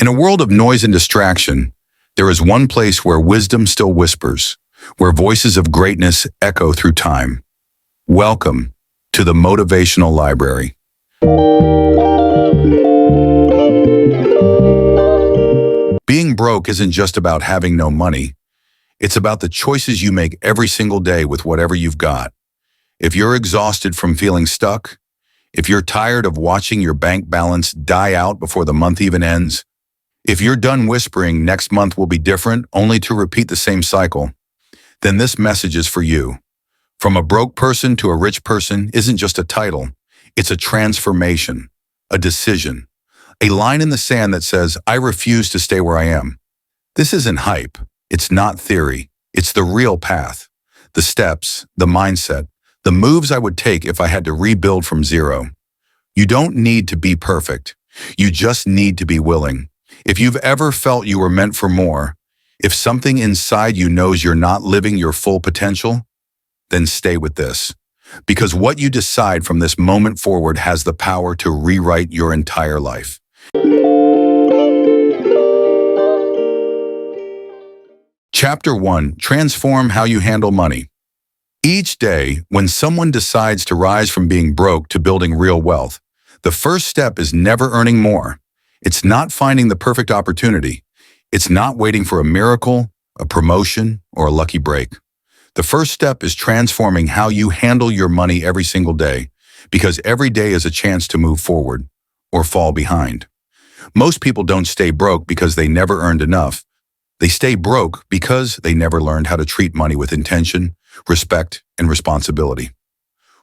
In a world of noise and distraction, there is one place where wisdom still whispers, where voices of greatness echo through time. Welcome to the Motivational Library. Being broke isn't just about having no money. It's about the choices you make every single day with whatever you've got. If you're exhausted from feeling stuck, if you're tired of watching your bank balance die out before the month even ends, if you're done whispering next month will be different only to repeat the same cycle, then this message is for you. From a broke person to a rich person isn't just a title, it's a transformation, a decision, a line in the sand that says, I refuse to stay where I am. This isn't hype, it's not theory, it's the real path, the steps, the mindset, the moves I would take if I had to rebuild from zero. You don't need to be perfect, you just need to be willing. If you've ever felt you were meant for more, if something inside you knows you're not living your full potential, then stay with this. Because what you decide from this moment forward has the power to rewrite your entire life. Chapter 1. Transform how you handle money. Each day, when someone decides to rise from being broke to building real wealth, the first step is never earning more. It's not finding the perfect opportunity. It's not waiting for a miracle, a promotion, or a lucky break. The first step is transforming how you handle your money every single day, because every day is a chance to move forward or fall behind. Most people don't stay broke because they never earned enough. They stay broke because they never learned how to treat money with intention, respect, and responsibility.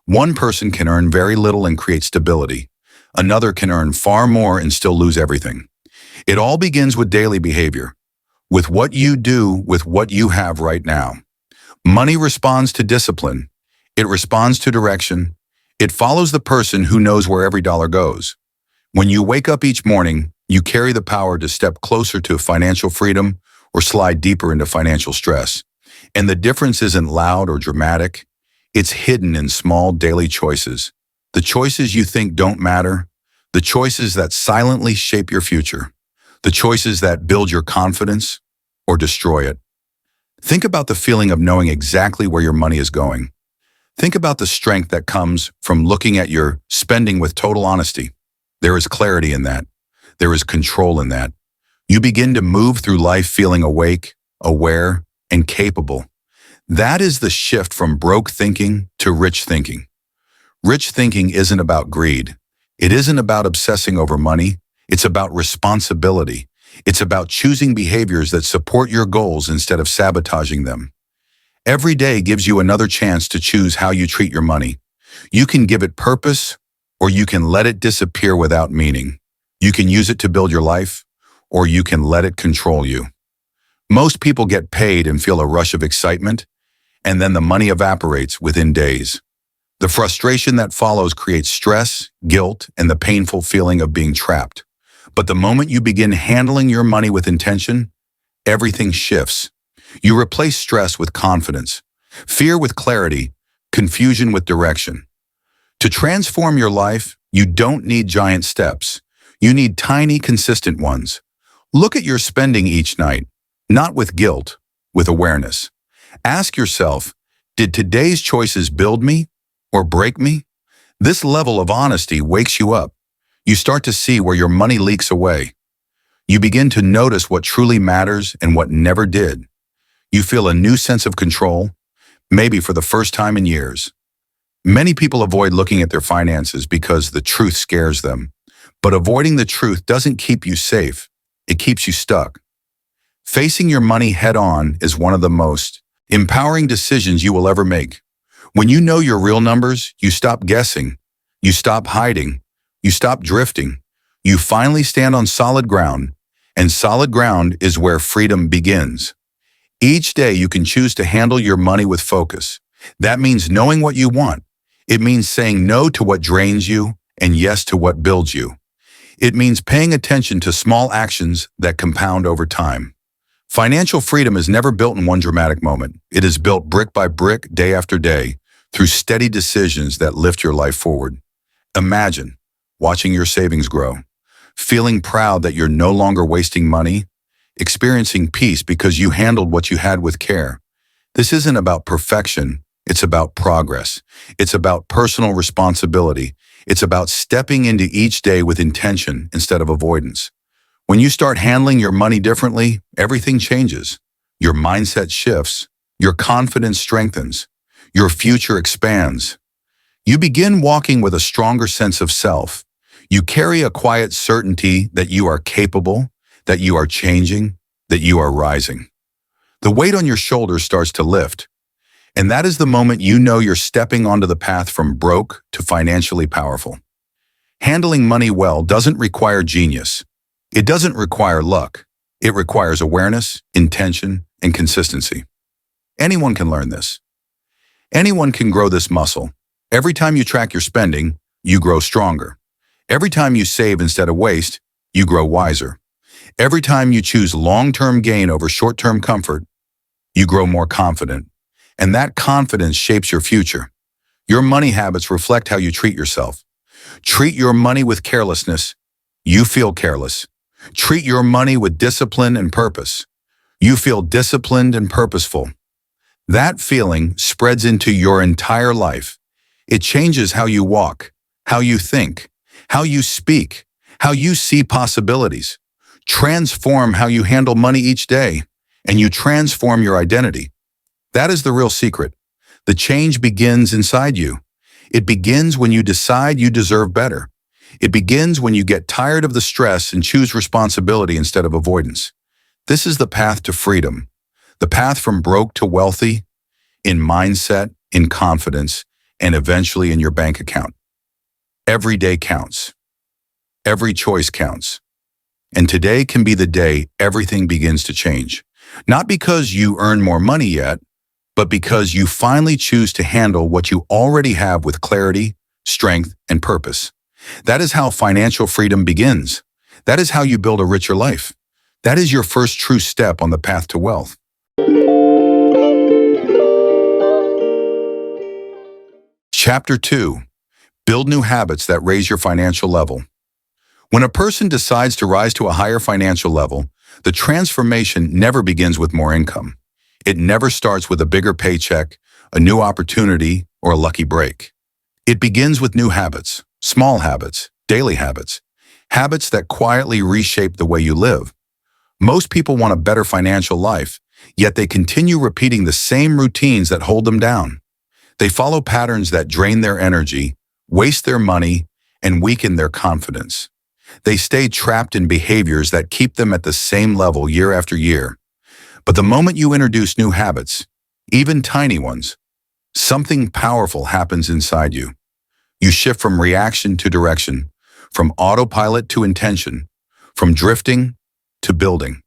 One person can earn very little and create stability. Another can earn far more and still lose everything. It all begins with daily behavior, with what you do with what you have right now. Money responds to discipline. It responds to direction. It follows the person who knows where every dollar goes. When you wake up each morning, you carry the power to step closer to financial freedom or slide deeper into financial stress. And the difference isn't loud or dramatic. It's hidden in small daily choices. The choices you think don't matter, the choices that silently shape your future, the choices that build your confidence or destroy it. Think about the feeling of knowing exactly where your money is going. Think about the strength that comes from looking at your spending with total honesty. There is clarity in that. There is control in that. You begin to move through life feeling awake, aware, and capable. That is the shift from broke thinking to rich thinking. Rich thinking isn't about greed. It isn't about obsessing over money. It's about responsibility. It's about choosing behaviors that support your goals instead of sabotaging them. Every day gives you another chance to choose how you treat your money. You can give it purpose, or you can let it disappear without meaning. You can use it to build your life, or you can let it control you. Most people get paid and feel a rush of excitement, and then the money evaporates within days. The frustration that follows creates stress, guilt, and the painful feeling of being trapped. But the moment you begin handling your money with intention, everything shifts. You replace stress with confidence, fear with clarity, confusion with direction. To transform your life, you don't need giant steps. You need tiny, consistent ones. Look at your spending each night, not with guilt, with awareness. Ask yourself, did today's choices build me or break me? This level of honesty wakes you up. You start to see where your money leaks away. You begin to notice what truly matters and what never did. You feel a new sense of control, maybe for the first time in years. Many people avoid looking at their finances because the truth scares them. But avoiding the truth doesn't keep you safe. It keeps you stuck. Facing your money head-on is one of the most empowering decisions you will ever make. When you know your real numbers, you stop guessing, you stop hiding, you stop drifting. You finally stand on solid ground, and solid ground is where freedom begins. Each day you can choose to handle your money with focus. That means knowing what you want. It means saying no to what drains you and yes to what builds you. It means paying attention to small actions that compound over time. Financial freedom is never built in one dramatic moment. It is built brick by brick, day after day, through steady decisions that lift your life forward. Imagine watching your savings grow, feeling proud that you're no longer wasting money, experiencing peace because you handled what you had with care. This isn't about perfection, it's about progress. It's about personal responsibility. It's about stepping into each day with intention instead of avoidance. When you start handling your money differently, everything changes. Your mindset shifts, your confidence strengthens, your future expands. You begin walking with a stronger sense of self. You carry a quiet certainty that you are capable, that you are changing, that you are rising. The weight on your shoulders starts to lift, and that is the moment you know you're stepping onto the path from broke to financially powerful. Handling money well doesn't require genius. It doesn't require luck. It requires awareness, intention, and consistency. Anyone can learn this. Anyone can grow this muscle. Every time you track your spending, you grow stronger. Every time you save instead of waste, you grow wiser. Every time you choose long-term gain over short-term comfort, you grow more confident. And that confidence shapes your future. Your money habits reflect how you treat yourself. Treat your money with carelessness, you feel careless. Treat your money with discipline and purpose. You feel disciplined and purposeful. That feeling spreads into your entire life. It changes how you walk, how you think, how you speak, how you see possibilities. Transform how you handle money each day, and you transform your identity. That is the real secret. The change begins inside you. It begins when you decide you deserve better. It begins when you get tired of the stress and choose responsibility instead of avoidance. This is the path to freedom, the path from broke to wealthy, in mindset, in confidence, and eventually in your bank account. Every day counts. Every choice counts. And today can be the day everything begins to change. Not because you earn more money yet, but because you finally choose to handle what you already have with clarity, strength, and purpose. That is how financial freedom begins. That is how you build a richer life. That is your first true step on the path to wealth. Chapter 2. Build new habits that raise your financial level. When a person decides to rise to a higher financial level, the transformation never begins with more income. It never starts with a bigger paycheck, a new opportunity, or a lucky break. It begins with new habits, small habits, daily habits, habits that quietly reshape the way you live. Most people want a better financial life, yet they continue repeating the same routines that hold them down. They follow patterns that drain their energy, waste their money, and weaken their confidence. They stay trapped in behaviors that keep them at the same level year after year. But the moment you introduce new habits, even tiny ones, something powerful happens inside you. You shift from reaction to direction, from autopilot to intention, from drifting to building.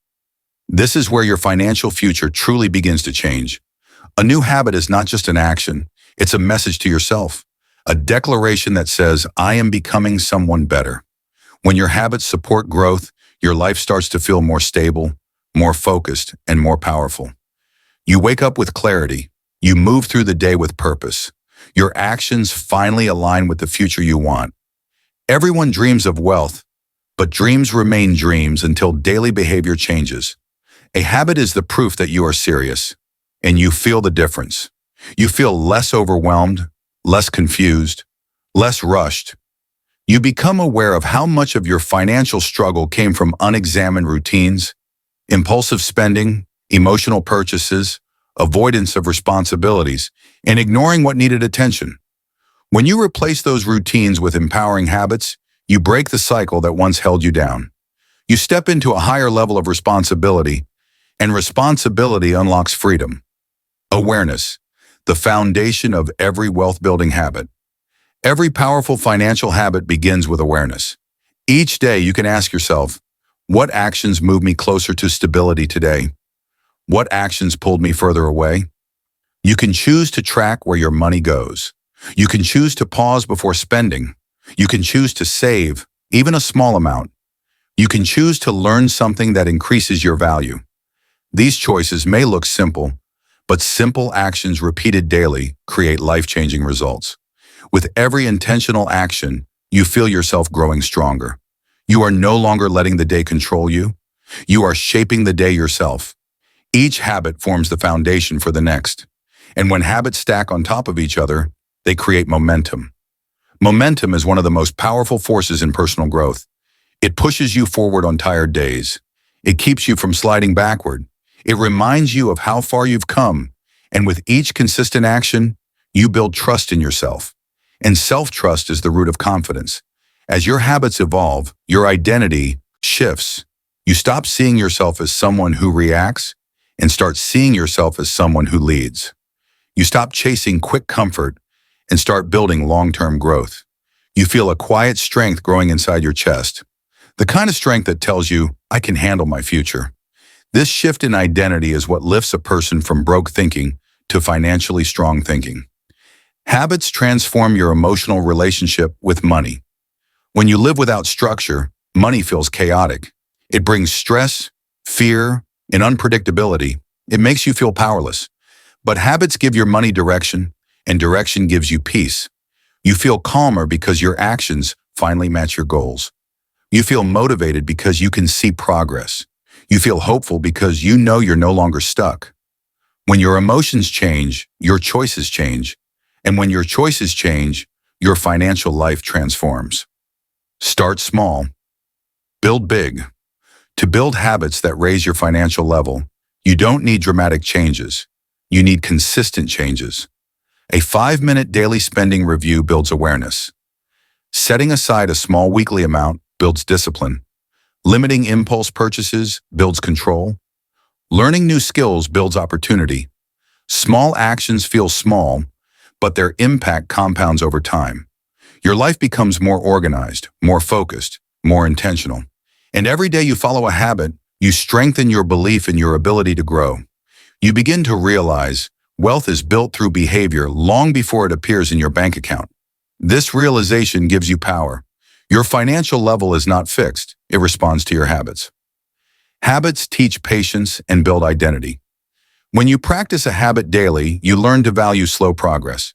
This is where your financial future truly begins to change. A new habit is not just an action, it's a message to yourself, a declaration that says, I am becoming someone better. When your habits support growth, your life starts to feel more stable, more focused, and more powerful. You wake up with clarity. You move through the day with purpose. Your actions finally align with the future you want. Everyone dreams of wealth, but dreams remain dreams until daily behavior changes. A habit is the proof that you are serious, and you feel the difference. You feel less overwhelmed, less confused, less rushed. You become aware of how much of your financial struggle came from unexamined routines, impulsive spending, emotional purchases, avoidance of responsibilities, and ignoring what needed attention. When you replace those routines with empowering habits, you break the cycle that once held you down. You step into a higher level of responsibility, and responsibility unlocks freedom. Awareness, the foundation of every wealth-building habit. Every powerful financial habit begins with awareness. Each day you can ask yourself, what actions move me closer to stability today? What actions pulled me further away? You can choose to track where your money goes. You can choose to pause before spending. You can choose to save, even a small amount. You can choose to learn something that increases your value. These choices may look simple, but simple actions repeated daily create life-changing results. With every intentional action, you feel yourself growing stronger. You are no longer letting the day control you. You are shaping the day yourself. Each habit forms the foundation for the next. And when habits stack on top of each other, they create momentum. Momentum is one of the most powerful forces in personal growth. It pushes you forward on tired days. It keeps you from sliding backward. It reminds you of how far you've come. And with each consistent action, you build trust in yourself. And self-trust is the root of confidence. As your habits evolve, your identity shifts. You stop seeing yourself as someone who reacts and start seeing yourself as someone who leads. You stop chasing quick comfort and start building long-term growth. You feel a quiet strength growing inside your chest. The kind of strength that tells you, I can handle my future. This shift in identity is what lifts a person from broke thinking to financially strong thinking. Habits transform your emotional relationship with money. When you live without structure, money feels chaotic. It brings stress, fear, and unpredictability. It makes you feel powerless. But habits give your money direction, and direction gives you peace. You feel calmer because your actions finally match your goals. You feel motivated because you can see progress. You feel hopeful because you know you're no longer stuck. When your emotions change, your choices change. And when your choices change, your financial life transforms. Start small. Build big. To build habits that raise your financial level, you don't need dramatic changes. You need consistent changes. A 5-minute daily spending review builds awareness. Setting aside a small weekly amount builds discipline. Limiting impulse purchases builds control. Learning new skills builds opportunity. Small actions feel small, but their impact compounds over time. Your life becomes more organized, more focused, more intentional. And every day you follow a habit, you strengthen your belief in your ability to grow. You begin to realize wealth is built through behavior long before it appears in your bank account. This realization gives you power. Your financial level is not fixed. It responds to your habits. Habits teach patience and build identity. When you practice a habit daily, you learn to value slow progress.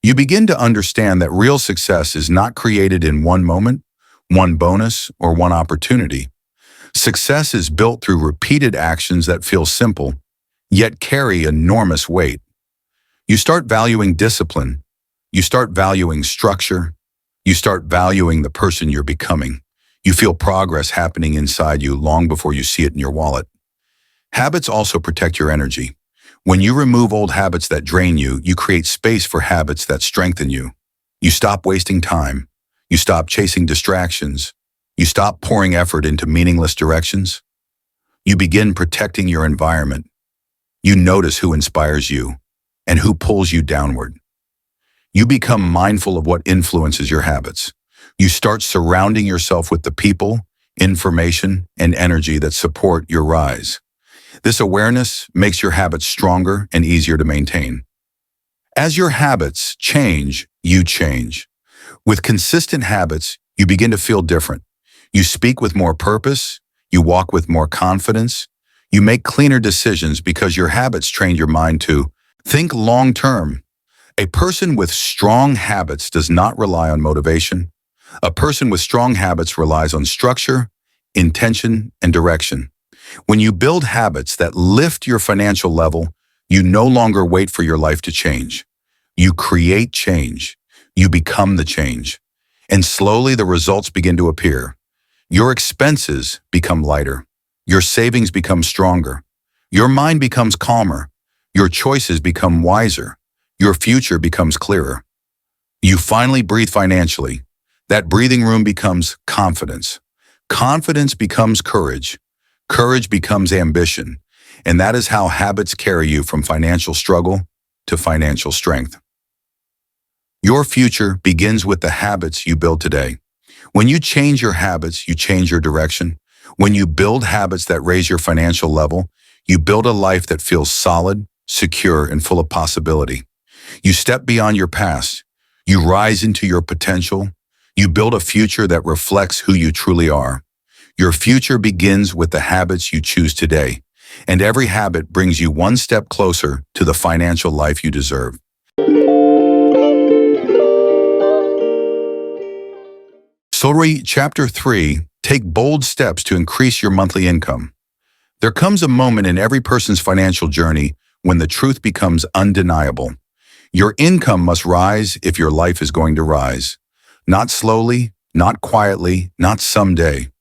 You begin to understand that real success is not created in one moment, one bonus, or one opportunity. Success is built through repeated actions that feel simple, yet carry enormous weight. You start valuing discipline. You start valuing structure. You start valuing the person you're becoming. You feel progress happening inside you long before you see it in your wallet. Habits also protect your energy. When you remove old habits that drain you, you create space for habits that strengthen you. You stop wasting time. You stop chasing distractions. You stop pouring effort into meaningless directions. You begin protecting your environment. You notice who inspires you and who pulls you downward. You become mindful of what influences your habits. You start surrounding yourself with the people, information, and energy that support your rise. This awareness makes your habits stronger and easier to maintain. As your habits change, you change. With consistent habits, you begin to feel different. You speak with more purpose. You walk with more confidence. You make cleaner decisions because your habits trained your mind to think long-term. A person with strong habits does not rely on motivation. A person with strong habits relies on structure, intention, and direction. When you build habits that lift your financial level, you no longer wait for your life to change. You create change. You become the change. And slowly the results begin to appear. Your expenses become lighter. Your savings become stronger. Your mind becomes calmer. Your choices become wiser. Your future becomes clearer. You finally breathe financially. That breathing room becomes confidence. Confidence becomes courage. Courage becomes ambition. And that is how habits carry you from financial struggle to financial strength. Your future begins with the habits you build today. When you change your habits, you change your direction. When you build habits that raise your financial level, you build a life that feels solid, secure, and full of possibility. You step beyond your past. You rise into your potential. You build a future that reflects who you truly are. Your future begins with the habits you choose today, and every habit brings you one step closer to the financial life you deserve. Story Chapter 3, Take bold steps to increase your monthly income. There comes a moment in every person's financial journey when the truth becomes undeniable. Your income must rise if your life is going to rise. Not slowly, not quietly, not someday,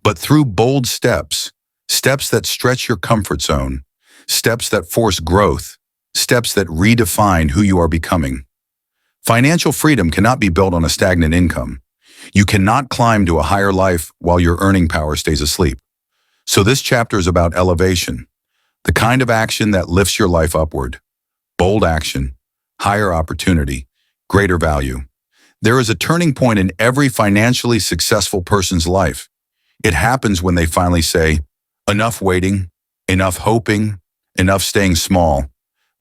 but through bold steps, steps that stretch your comfort zone, steps that force growth, steps that redefine who you are becoming. Financial freedom cannot be built on a stagnant income. You cannot climb to a higher life while your earning power stays asleep. So this chapter is about elevation, the kind of action that lifts your life upward. Bold action, higher opportunity, greater value. There is a turning point in every financially successful person's life. It happens when they finally say, enough waiting, enough hoping, enough staying small.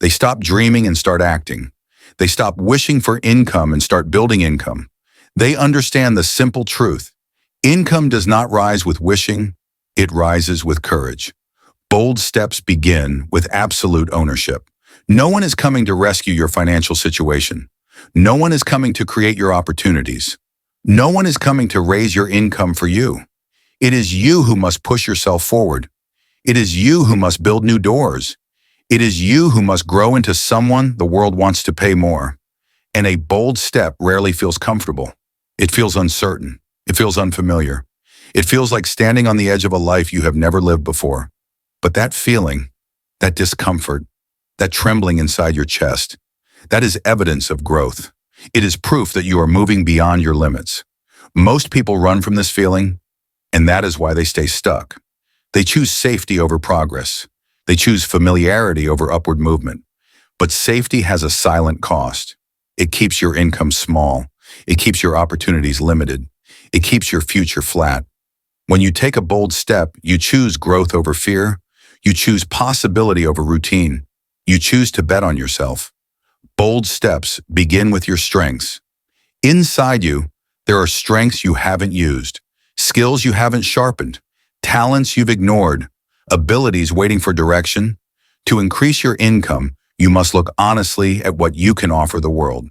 They stop dreaming and start acting. They stop wishing for income and start building income. They understand the simple truth. Income does not rise with wishing, it rises with courage. Bold steps begin with absolute ownership. No one is coming to rescue your financial situation. No one is coming to create your opportunities. No one is coming to raise your income for you. It is you who must push yourself forward. It is you who must build new doors. It is you who must grow into someone the world wants to pay more. And a bold step rarely feels comfortable. It feels uncertain. It feels unfamiliar. It feels like standing on the edge of a life you have never lived before. But that feeling, that discomfort, that trembling inside your chest, that is evidence of growth. It is proof that you are moving beyond your limits. Most people run from this feeling, and that is why they stay stuck. They choose safety over progress. They choose familiarity over upward movement. But safety has a silent cost. It keeps your income small. It keeps your opportunities limited. It keeps your future flat. When you take a bold step, you choose growth over fear. You choose possibility over routine. You choose to bet on yourself. Bold steps begin with your strengths. Inside you, there are strengths you haven't used, skills you haven't sharpened, talents you've ignored, abilities waiting for direction. To increase your income, you must look honestly at what you can offer the world.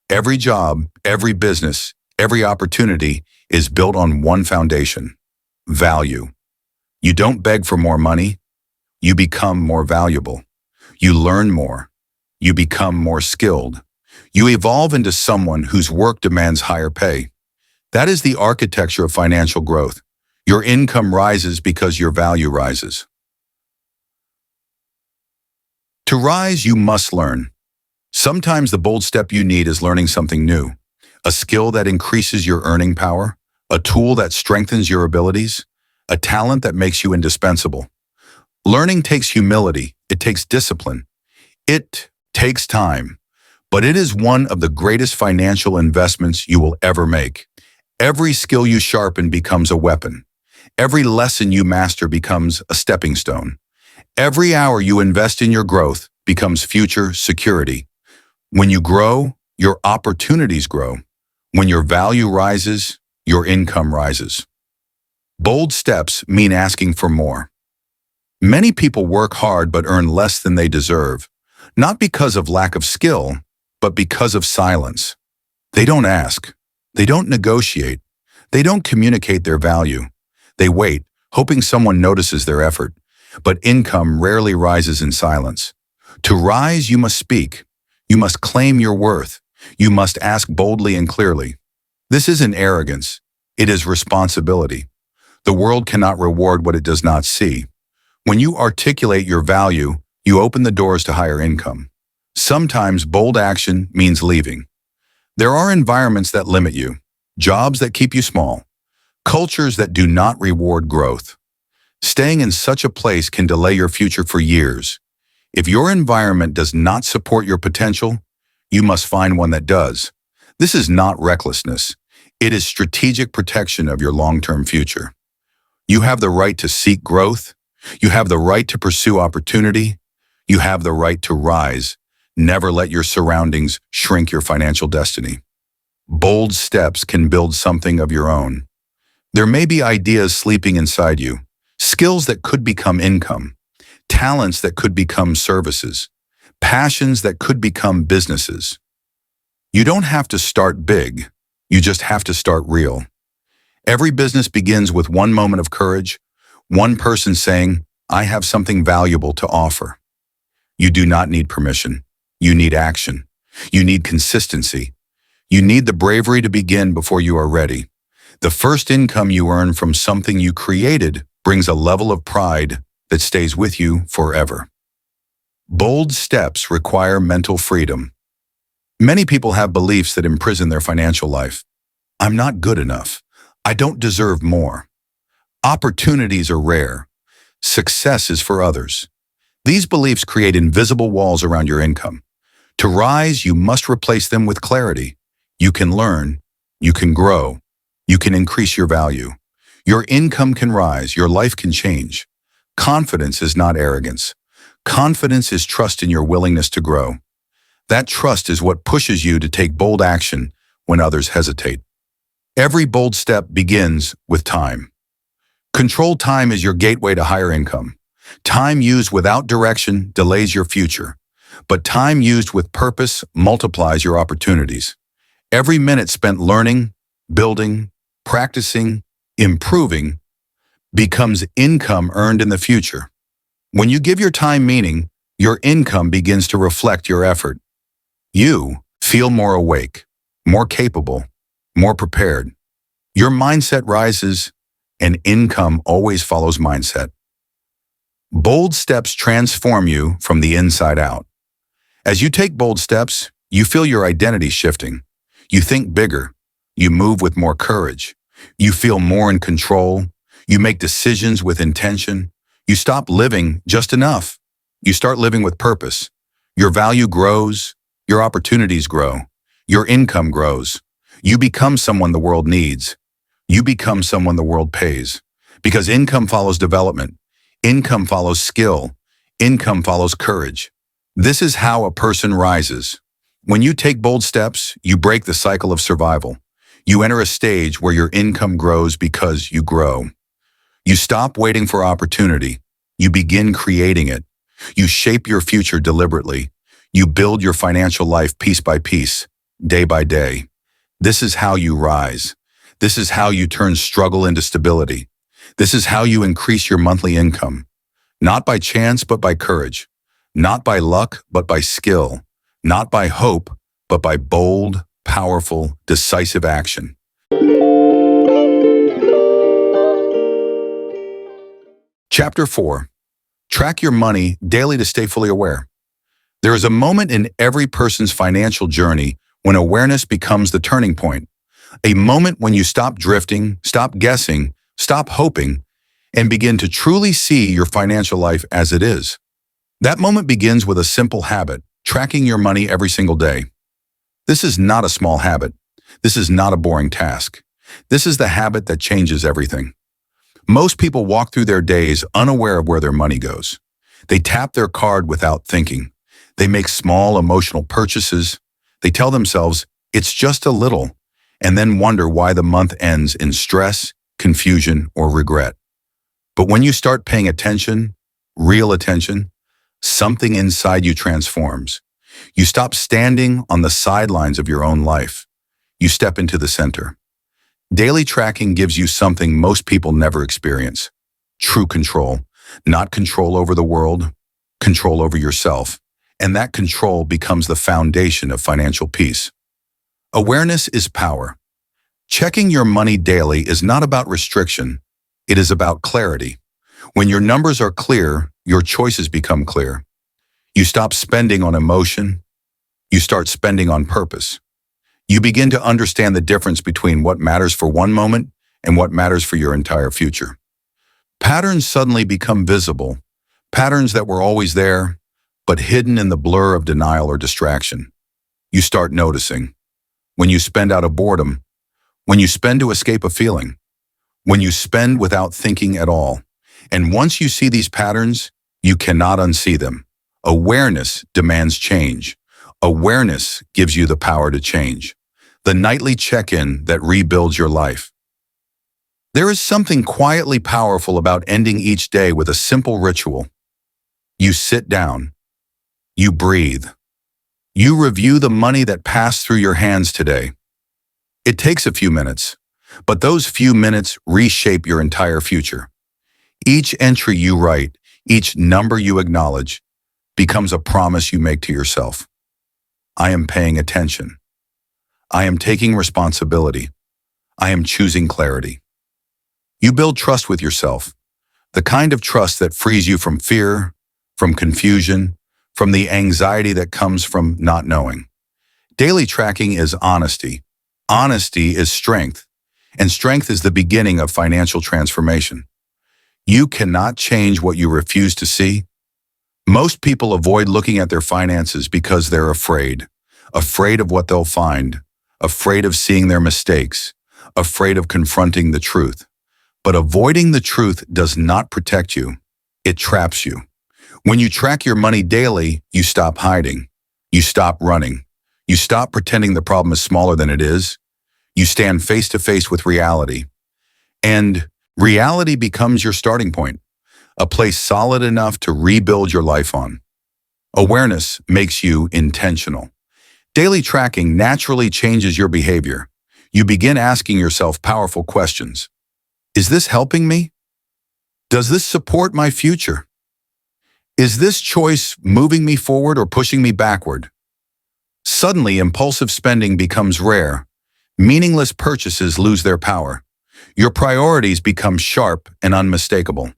Every job, every business, every opportunity is built on one foundation: value. You don't beg for more money. You become more valuable. You learn more. You become more skilled. You evolve into someone whose work demands higher pay. That is the architecture of financial growth. Your income rises because your value rises. To rise, you must learn. Sometimes the bold step you need is learning something new, a skill that increases your earning power, a tool that strengthens your abilities, a talent that makes you indispensable. Learning takes humility, it takes discipline, it takes time, but it is one of the greatest financial investments you will ever make. Every skill you sharpen becomes a weapon. Every lesson you master becomes a stepping stone. Every hour you invest in your growth becomes future security. When you grow, your opportunities grow. When your value rises, your income rises. Bold steps mean asking for more. Many people work hard but earn less than they deserve, not because of lack of skill, but because of silence. They don't ask. They don't negotiate. They don't communicate their value. They wait, hoping someone notices their effort. But income rarely rises in silence. To rise, you must speak. You must claim your worth. You must ask boldly and clearly. This isn't arrogance. It is responsibility. The world cannot reward what it does not see. When you articulate your value, you open the doors to higher income. Sometimes bold action means leaving. There are environments that limit you, jobs that keep you small, cultures that do not reward growth. Staying in such a place can delay your future for years. If your environment does not support your potential, you must find one that does. This is not recklessness. It is strategic protection of your long-term future. You have the right to seek growth. You have the right to pursue opportunity. You have the right to rise. Never let your surroundings shrink your financial destiny. Bold steps can build something of your own. There may be ideas sleeping inside you, skills that could become income, talents that could become services, passions that could become businesses. You don't have to start big. You just have to start real. Every business begins with one moment of courage, one person saying, I have something valuable to offer. You do not need permission. You need action. You need consistency. You need the bravery to begin before you are ready. The first income you earn from something you created brings a level of pride that stays with you forever. Bold steps require mental freedom. Many people have beliefs that imprison their financial life. I'm not good enough. I don't deserve more. Opportunities are rare. Success is for others. These beliefs create invisible walls around your income. To rise, you must replace them with clarity. You can learn. You can grow. You can increase your value. Your income can rise. Your life can change. Confidence is not arrogance. Confidence is trust in your willingness to grow. That trust is what pushes you to take bold action when others hesitate. Every bold step begins with time. Controlled time is your gateway to higher income. Time used without direction delays your future, but time used with purpose multiplies your opportunities. Every minute spent learning, building, practicing, improving becomes income earned in the future. When you give your time meaning, your income begins to reflect your effort. You feel more awake, more capable, more prepared. Your mindset rises, and income always follows mindset. Bold steps transform you from the inside out. As you take bold steps, you feel your identity shifting. You think bigger. You move with more courage. You feel more in control. You make decisions with intention. You stop living just enough. You start living with purpose. Your value grows. Your opportunities grow. Your income grows. You become someone the world needs. You become someone the world pays. Because income follows development. Income follows skill. Income follows courage. This is how a person rises. When you take bold steps, you break the cycle of survival. You enter a stage where your income grows because you grow. You stop waiting for opportunity. You begin creating it. You shape your future deliberately. You build your financial life piece by piece, day by day. This is how you rise. This is how you turn struggle into stability. This is how you increase your monthly income. Not by chance, but by courage. Not by luck, but by skill. Not by hope, but by bold, powerful, decisive action. Chapter 4. Track your money daily to stay fully aware. There is a moment in every person's financial journey when awareness becomes the turning point. A moment when you stop drifting, stop guessing, stop hoping, and begin to truly see your financial life as it is. That moment begins with a simple habit, tracking your money every single day. This is not a small habit. This is not a boring task. This is the habit that changes everything. Most people walk through their days unaware of where their money goes. They tap their card without thinking. They make small emotional purchases. They tell themselves, it's just a little, and then wonder why the month ends in stress, confusion, or regret. But when you start paying attention, real attention, something inside you transforms. You stop standing on the sidelines of your own life. You step into the center. Daily tracking gives you something most people never experience. True control. Not control over the world, control over yourself. And that control becomes the foundation of financial peace. Awareness is power. Checking your money daily is not about restriction. It is about clarity. When your numbers are clear, your choices become clear. You stop spending on emotion. You start spending on purpose. You begin to understand the difference between what matters for one moment and what matters for your entire future. Patterns suddenly become visible, patterns that were always there, but hidden in the blur of denial or distraction. You start noticing. When you spend out of boredom, when you spend to escape a feeling, when you spend without thinking at all. And once you see these patterns, you cannot unsee them. Awareness demands change. Awareness gives you the power to change. The nightly check-in that rebuilds your life. There is something quietly powerful about ending each day with a simple ritual. You sit down. You breathe. You review the money that passed through your hands today. It takes a few minutes, But those few minutes reshape your entire future. Each entry you write, each number you acknowledge, becomes a promise you make to yourself. I am paying attention. I am taking responsibility. I am choosing clarity. You build trust with yourself, the kind of trust that frees you from fear, from confusion, from the anxiety that comes from not knowing. Daily tracking is honesty. Honesty is strength, and strength is the beginning of financial transformation. You cannot change what you refuse to see. Most people avoid looking at their finances because they're afraid. Afraid of what they'll find, afraid of seeing their mistakes, afraid of confronting the truth. But avoiding the truth does not protect you. It traps you. When you track your money daily, you stop hiding. You stop running. You stop pretending the problem is smaller than it is. You stand face to face with reality. And reality becomes your starting point, a place solid enough to rebuild your life on. Awareness makes you intentional. Daily tracking naturally changes your behavior. You begin asking yourself powerful questions. Is this helping me? Does this support my future? Is this choice moving me forward or pushing me backward? Suddenly, impulsive spending becomes rare. Meaningless purchases lose their power. Your priorities become sharp and unmistakable.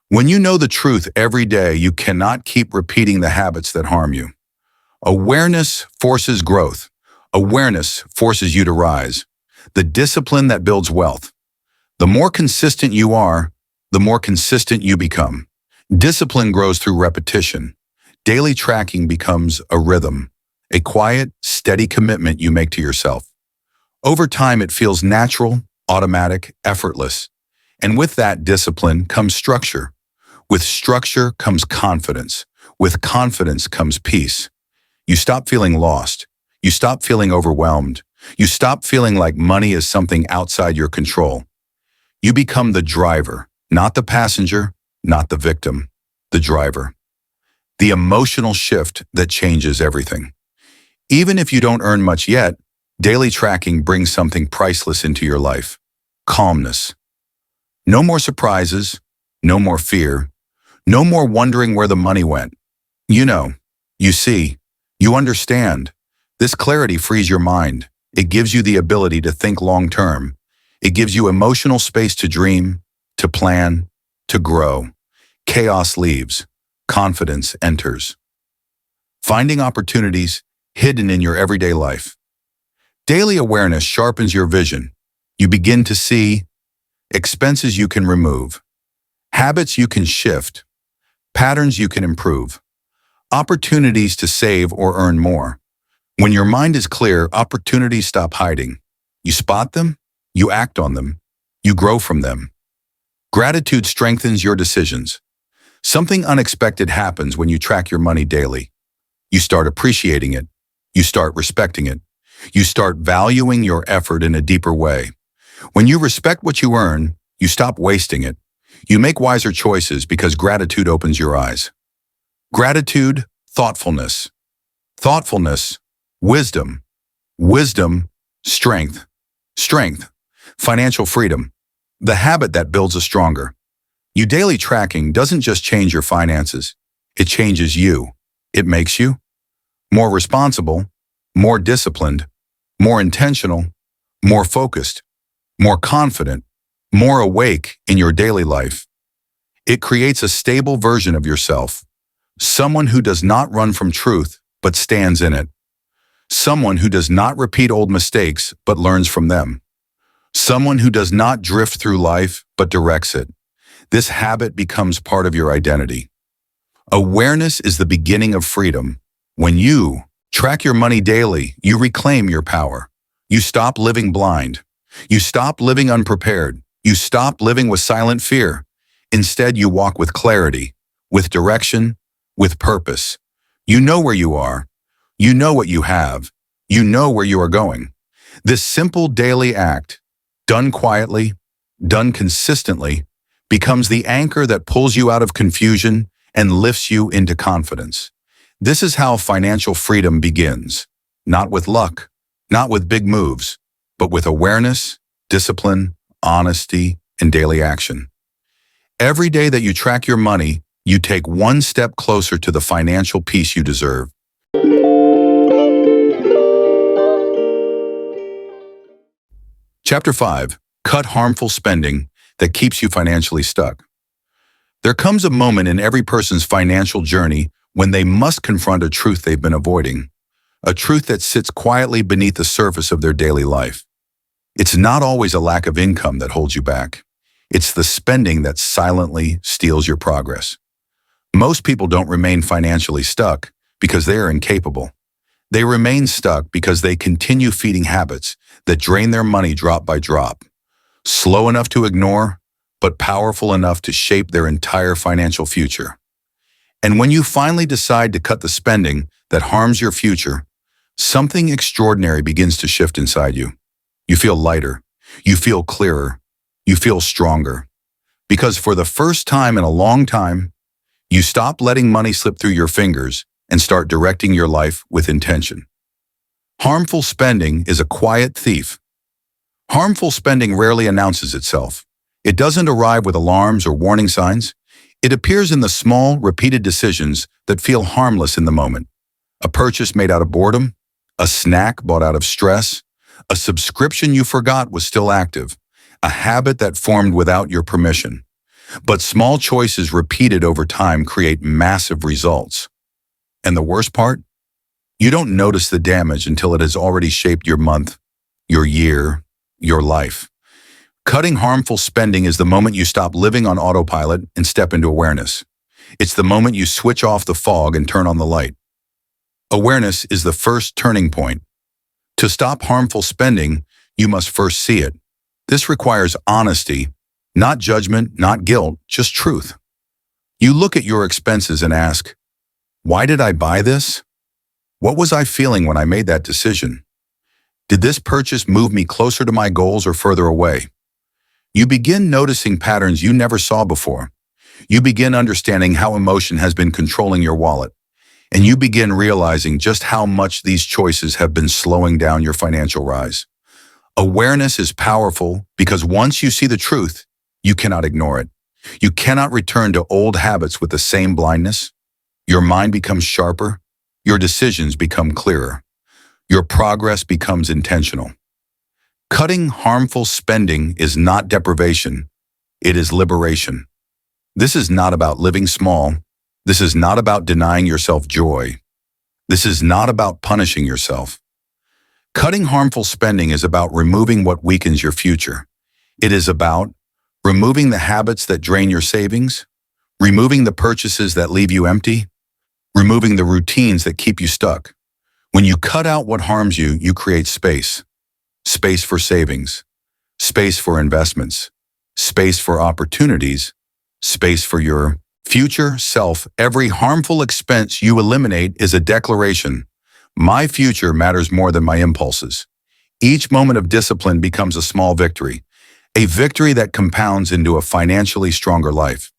When you know the truth every day, you cannot keep repeating the habits that harm you. Awareness forces growth. Awareness forces you to rise. The discipline that builds wealth. The more consistent you are, the more consistent you become. Discipline grows through repetition. Daily tracking becomes a rhythm, a quiet, steady commitment you make to yourself. Over time, it feels natural, automatic, effortless. And with that discipline comes structure. With structure comes confidence. With confidence comes peace. You stop feeling lost. You stop feeling overwhelmed. You stop feeling like money is something outside your control. You become the driver, not the passenger, not the victim, the driver. The emotional shift that changes everything. Even if you don't earn much yet, daily tracking brings something priceless into your life. Calmness. No more surprises, no more fear, no more wondering where the money went. You know, you see, you understand. This clarity frees your mind. It gives you the ability to think long-term. It gives you emotional space to dream, to plan, to grow. Chaos leaves. Confidence enters. Finding opportunities hidden in your everyday life. Daily awareness sharpens your vision. You begin to see expenses you can remove, habits you can shift, patterns you can improve, opportunities to save or earn more. When your mind is clear, opportunities stop hiding. You spot them, you act on them, you grow from them. Gratitude strengthens your decisions. Something unexpected happens when you track your money daily. You start appreciating it. You start respecting it. You start valuing your effort in a deeper way. When you respect what you earn, you stop wasting it. You make wiser choices because gratitude opens your eyes. Gratitude, thoughtfulness. Thoughtfulness, wisdom. Wisdom, strength. Strength, financial freedom. The habit that builds us stronger. Your daily tracking doesn't just change your finances. It changes you. It makes you more responsible, more disciplined, more intentional, more focused, more confident, more awake in your daily life. It creates a stable version of yourself, someone who does not run from truth but stands in it, someone who does not repeat old mistakes but learns from them, someone who does not drift through life but directs it. This habit becomes part of your identity. Awareness is the beginning of freedom. When you track your money daily, you reclaim your power. You stop living blind. You stop living unprepared. You stop living with silent fear. Instead, you walk with clarity, with direction, with purpose. You know where you are. You know what you have. You know where you are going. This simple daily act, done quietly, done consistently, becomes the anchor that pulls you out of confusion and lifts you into confidence. This is how financial freedom begins. Not with luck, not with big moves, but with awareness, discipline, honesty, and daily action. Every day that you track your money, you take one step closer to the financial peace you deserve. Chapter 5. Cut harmful spending that keeps you financially stuck. There comes a moment in every person's financial journey when they must confront a truth they've been avoiding, a truth that sits quietly beneath the surface of their daily life. It's not always a lack of income that holds you back. It's the spending that silently steals your progress. Most people don't remain financially stuck because they are incapable. They remain stuck because they continue feeding habits that drain their money drop by drop, slow enough to ignore, but powerful enough to shape their entire financial future. And when you finally decide to cut the spending that harms your future, something extraordinary begins to shift inside you. You feel lighter, you feel clearer, you feel stronger. Because for the first time in a long time, you stop letting money slip through your fingers and start directing your life with intention. Harmful spending is a quiet thief. Harmful spending rarely announces itself. It doesn't arrive with alarms or warning signs. It appears in the small, repeated decisions that feel harmless in the moment. A purchase made out of boredom, a snack bought out of stress, a subscription you forgot was still active, a habit that formed without your permission. But small choices repeated over time create massive results. And the worst part? You don't notice the damage until it has already shaped your month, your year, your life. Cutting harmful spending is the moment you stop living on autopilot and step into awareness. It's the moment you switch off the fog and turn on the light. Awareness is the first turning point. To stop harmful spending, you must first see it. This requires honesty, not judgment, not guilt, just truth. You look at your expenses and ask, why did I buy this? What was I feeling when I made that decision? Did this purchase move me closer to my goals or further away? You begin noticing patterns you never saw before. You begin understanding how emotion has been controlling your wallet. And you begin realizing just how much these choices have been slowing down your financial rise. Awareness is powerful because once you see the truth, you cannot ignore it. You cannot return to old habits with the same blindness. Your mind becomes sharper. Your decisions become clearer. Your progress becomes intentional. Cutting harmful spending is not deprivation. It is liberation. This is not about living small. This is not about denying yourself joy. This is not about punishing yourself. Cutting harmful spending is about removing what weakens your future. It is about removing the habits that drain your savings, removing the purchases that leave you empty, removing the routines that keep you stuck. When you cut out what harms you, you create space. Space for savings, space for investments, space for opportunities, space for your future self. Every harmful expense you eliminate is a declaration. My future matters more than my impulses. Each moment of discipline becomes a small victory, a victory that compounds into a financially stronger life.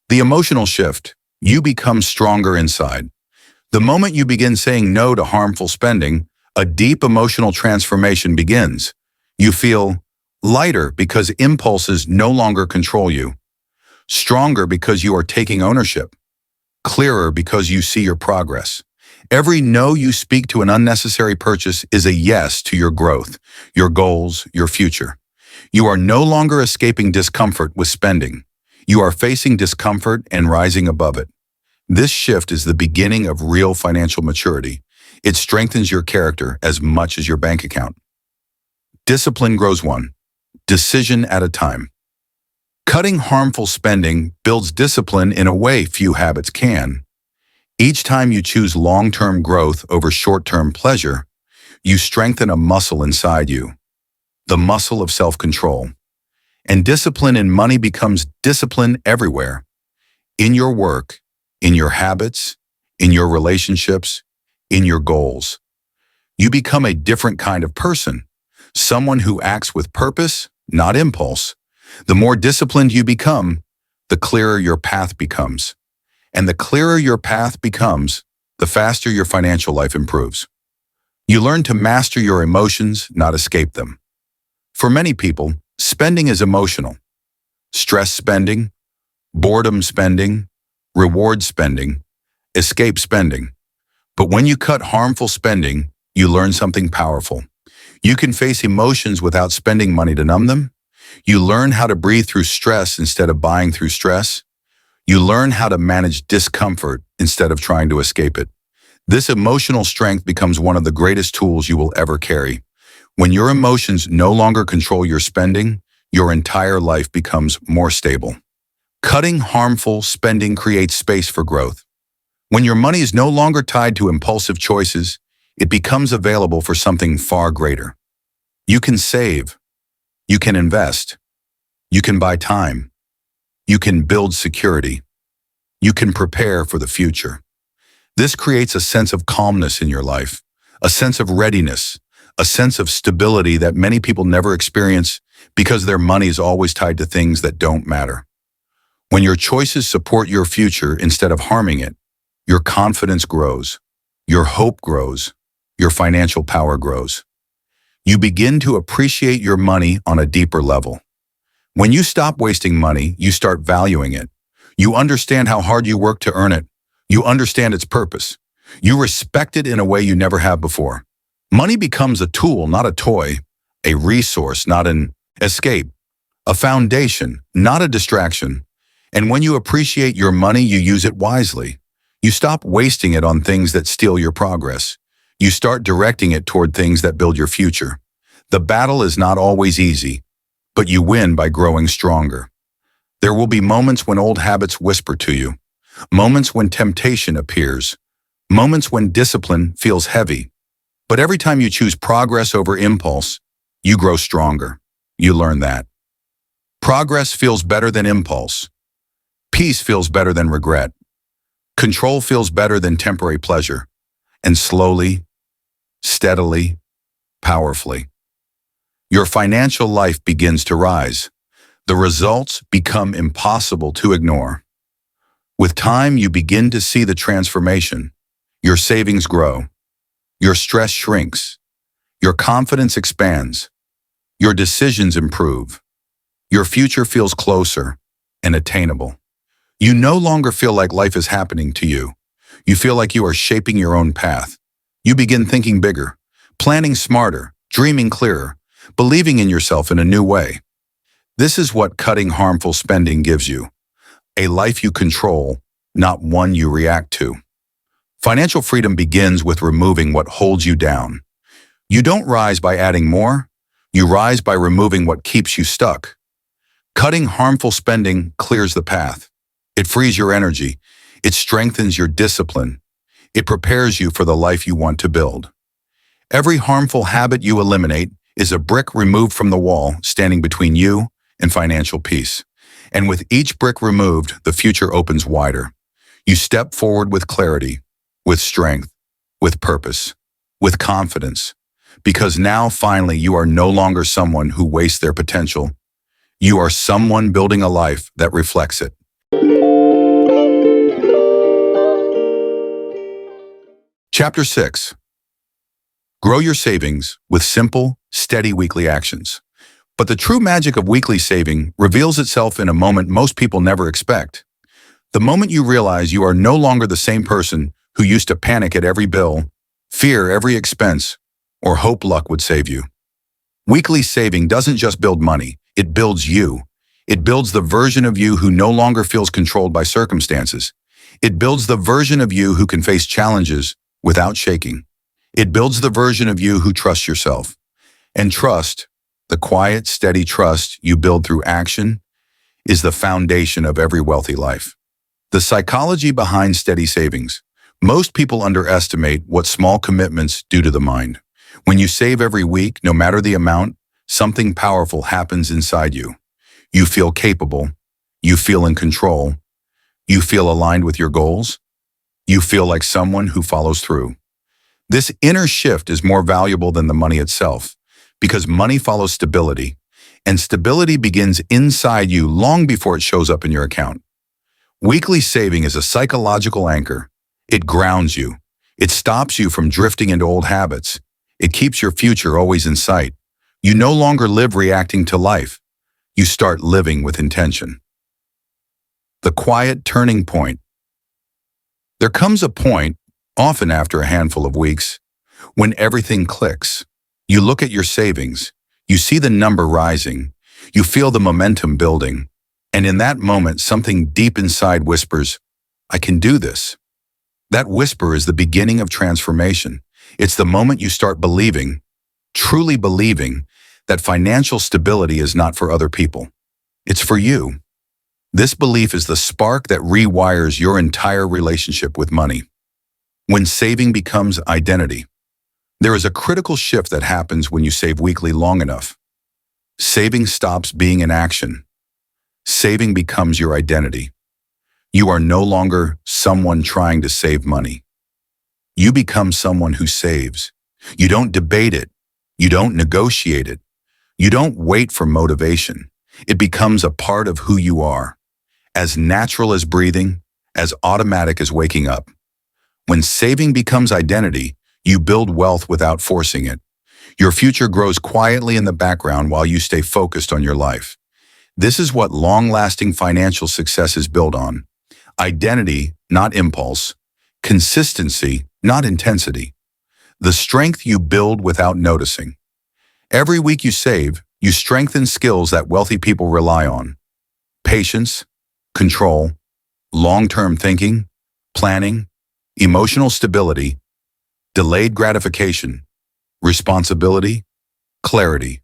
The emotional shift, you become stronger inside. The moment you begin saying no to harmful spending, a deep emotional transformation begins. You feel lighter because impulses no longer control you. Stronger because you are taking ownership. Clearer because you see your progress. Every no you speak to an unnecessary purchase is a yes to your growth, your goals, your future. You are no longer escaping discomfort with spending. You are facing discomfort and rising above it. This shift is the beginning of real financial maturity. It strengthens your character as much as your bank account. Discipline grows one decision at a time. Cutting harmful spending builds discipline in a way few habits can. Each time you choose long-term growth over short-term pleasure, you strengthen a muscle inside you, the muscle of self-control. And discipline in money becomes discipline everywhere. In your work, in your habits, in your relationships, in your goals. You become a different kind of person, someone who acts with purpose, not impulse. The more disciplined you become, the clearer your path becomes. And the clearer your path becomes, the faster your financial life improves. You learn to master your emotions, not escape them. For many people, spending is emotional. Stress spending, boredom spending, reward spending, escape spending. But when you cut harmful spending, you learn something powerful. You can face emotions without spending money to numb them. You learn how to breathe through stress instead of buying through stress. You learn how to manage discomfort instead of trying to escape it. This emotional strength becomes one of the greatest tools you will ever carry. When your emotions no longer control your spending, your entire life becomes more stable. Cutting harmful spending creates space for growth. When your money is no longer tied to impulsive choices, it becomes available for something far greater. You can save. You can invest. You can buy time. You can build security. You can prepare for the future. This creates a sense of calmness in your life, a sense of readiness, a sense of stability that many people never experience because their money is always tied to things that don't matter. When your choices support your future instead of harming it, your confidence grows, your hope grows, your financial power grows. You begin to appreciate your money on a deeper level. When you stop wasting money, you start valuing it. You understand how hard you work to earn it. You understand its purpose. You respect it in a way you never have before. Money becomes a tool, not a toy, a resource, not an escape, a foundation, not a distraction. And when you appreciate your money, you use it wisely. You stop wasting it on things that steal your progress. You start directing it toward things that build your future. The battle is not always easy, but you win by growing stronger. There will be moments when old habits whisper to you, moments when temptation appears, moments when discipline feels heavy. But every time you choose progress over impulse, you grow stronger. You learn that. Progress feels better than impulse. Peace feels better than regret. Control feels better than temporary pleasure. And slowly, steadily, powerfully, your financial life begins to rise. The results become impossible to ignore. With time, you begin to see the transformation. Your savings grow. Your stress shrinks. Your confidence expands. Your decisions improve. Your future feels closer and attainable. You no longer feel like life is happening to you. You feel like you are shaping your own path. You begin thinking bigger, planning smarter, dreaming clearer, believing in yourself in a new way. This is what cutting harmful spending gives you. A life you control, not one you react to. Financial freedom begins with removing what holds you down. You don't rise by adding more. You rise by removing what keeps you stuck. Cutting harmful spending clears the path. It frees your energy. It strengthens your discipline. It prepares you for the life you want to build. Every harmful habit you eliminate is a brick removed from the wall standing between you and financial peace. And with each brick removed, the future opens wider. You step forward with clarity, with strength, with purpose, with confidence. Because now, finally, you are no longer someone who wastes their potential. You are someone building a life that reflects it. Chapter 6. Grow your savings with simple, steady weekly actions. But the true magic of weekly saving reveals itself in a moment most people never expect. The moment you realize you are no longer the same person who used to panic at every bill, fear every expense, or hope luck would save you. Weekly saving doesn't just build money, it builds you. It builds the version of you who no longer feels controlled by circumstances. It builds the version of you who can face challenges without shaking. It builds the version of you who trusts yourself. And trust, the quiet, steady trust you build through action, is the foundation of every wealthy life. The psychology behind steady savings. Most people underestimate what small commitments do to the mind. When you save every week, no matter the amount, something powerful happens inside you. You feel capable. You feel in control. You feel aligned with your goals. You feel like someone who follows through. This inner shift is more valuable than the money itself, because money follows stability, and stability begins inside you long before it shows up in your account. Weekly saving is a psychological anchor. It grounds you. It stops you from drifting into old habits. It keeps your future always in sight. You no longer live reacting to life. You start living with intention. The quiet turning point. There comes a point, often after a handful of weeks, when everything clicks. You look at your savings, you see the number rising, you feel the momentum building, and in that moment something deep inside whispers, "I can do this." That whisper is the beginning of transformation. It's the moment you start believing, truly believing, that financial stability is not for other people. It's for you. This belief is the spark that rewires your entire relationship with money. When saving becomes identity, there is a critical shift that happens when you save weekly long enough. Saving stops being an action. Saving becomes your identity. You are no longer someone trying to save money. You become someone who saves. You don't debate it. You don't negotiate it. You don't wait for motivation. It becomes a part of who you are. As natural as breathing, as automatic as waking up. When saving becomes identity, you build wealth without forcing it. Your future grows quietly in the background while you stay focused on your life. This is what long-lasting financial success is built on. Identity, not impulse. Consistency, not intensity. The strength you build without noticing. Every week you save, you strengthen skills that wealthy people rely on. Patience, control, long-term thinking, planning, emotional stability, delayed gratification, responsibility, clarity.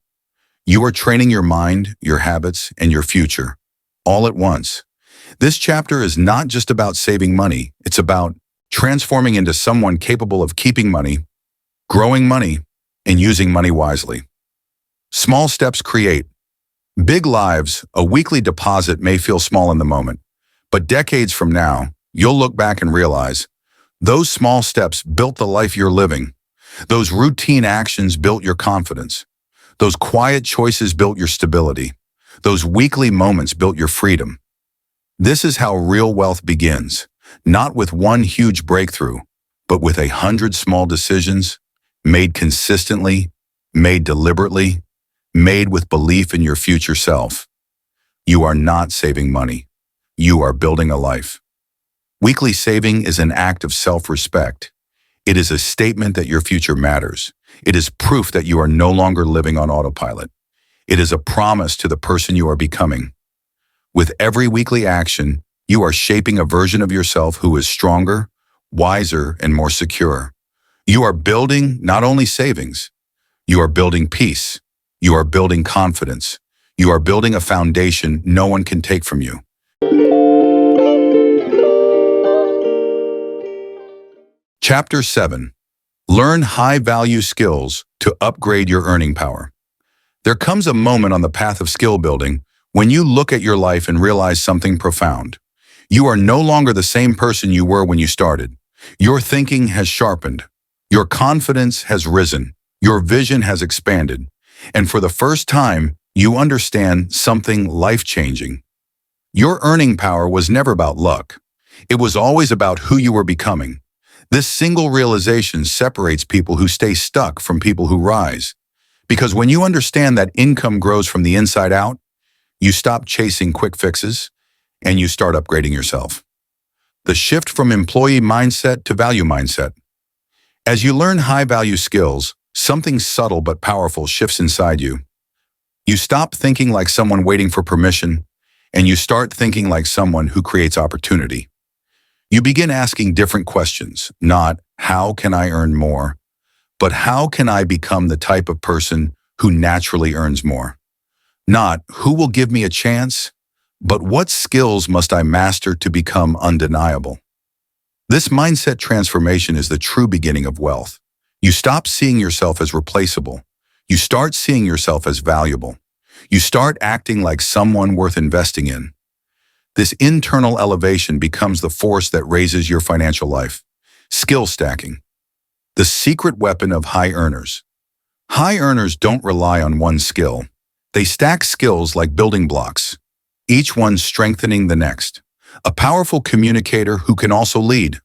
You are training your mind, your habits, and your future, all at once. This chapter is not just about saving money, it's about transforming into someone capable of keeping money, growing money, and using money wisely. Small steps create big lives. A weekly deposit may feel small in the moment, but decades from now, you'll look back and realize those small steps built the life you're living. Those routine actions built your confidence. Those quiet choices built your stability. Those weekly moments built your freedom. This is how real wealth begins, not with one huge breakthrough, but with 100 small decisions, made consistently, made deliberately, made with belief in your future self. You are not saving money. You are building a life. Weekly saving is an act of self-respect. It is a statement that your future matters. It is proof that you are no longer living on autopilot. It is a promise to the person you are becoming. With every weekly action, you are shaping a version of yourself who is stronger, wiser, and more secure. You are building not only savings, you are building peace. You are building confidence. You are building a foundation no one can take from you. Chapter 7. Learn high-value skills to upgrade your earning power. There comes a moment on the path of skill building when you look at your life and realize something profound. You are no longer the same person you were when you started. Your thinking has sharpened. Your confidence has risen. Your vision has expanded. And for the first time, you understand something life-changing. Your earning power was never about luck. It was always about who you were becoming. This single realization separates people who stay stuck from people who rise. Because when you understand that income grows from the inside out, you stop chasing quick fixes and you start upgrading yourself. The shift from employee mindset to value mindset. As you learn high-value skills, something subtle but powerful shifts inside you. You stop thinking like someone waiting for permission, and you start thinking like someone who creates opportunity. You begin asking different questions, not how can I earn more, but how can I become the type of person who naturally earns more? Not who will give me a chance, but what skills must I master to become undeniable? This mindset transformation is the true beginning of wealth. You stop seeing yourself as replaceable. You start seeing yourself as valuable. You start acting like someone worth investing in. This internal elevation becomes the force that raises your financial life. Skill stacking. The secret weapon of high earners. High earners don't rely on one skill. They stack skills like building blocks, each one strengthening the next. A powerful communicator who can also lead.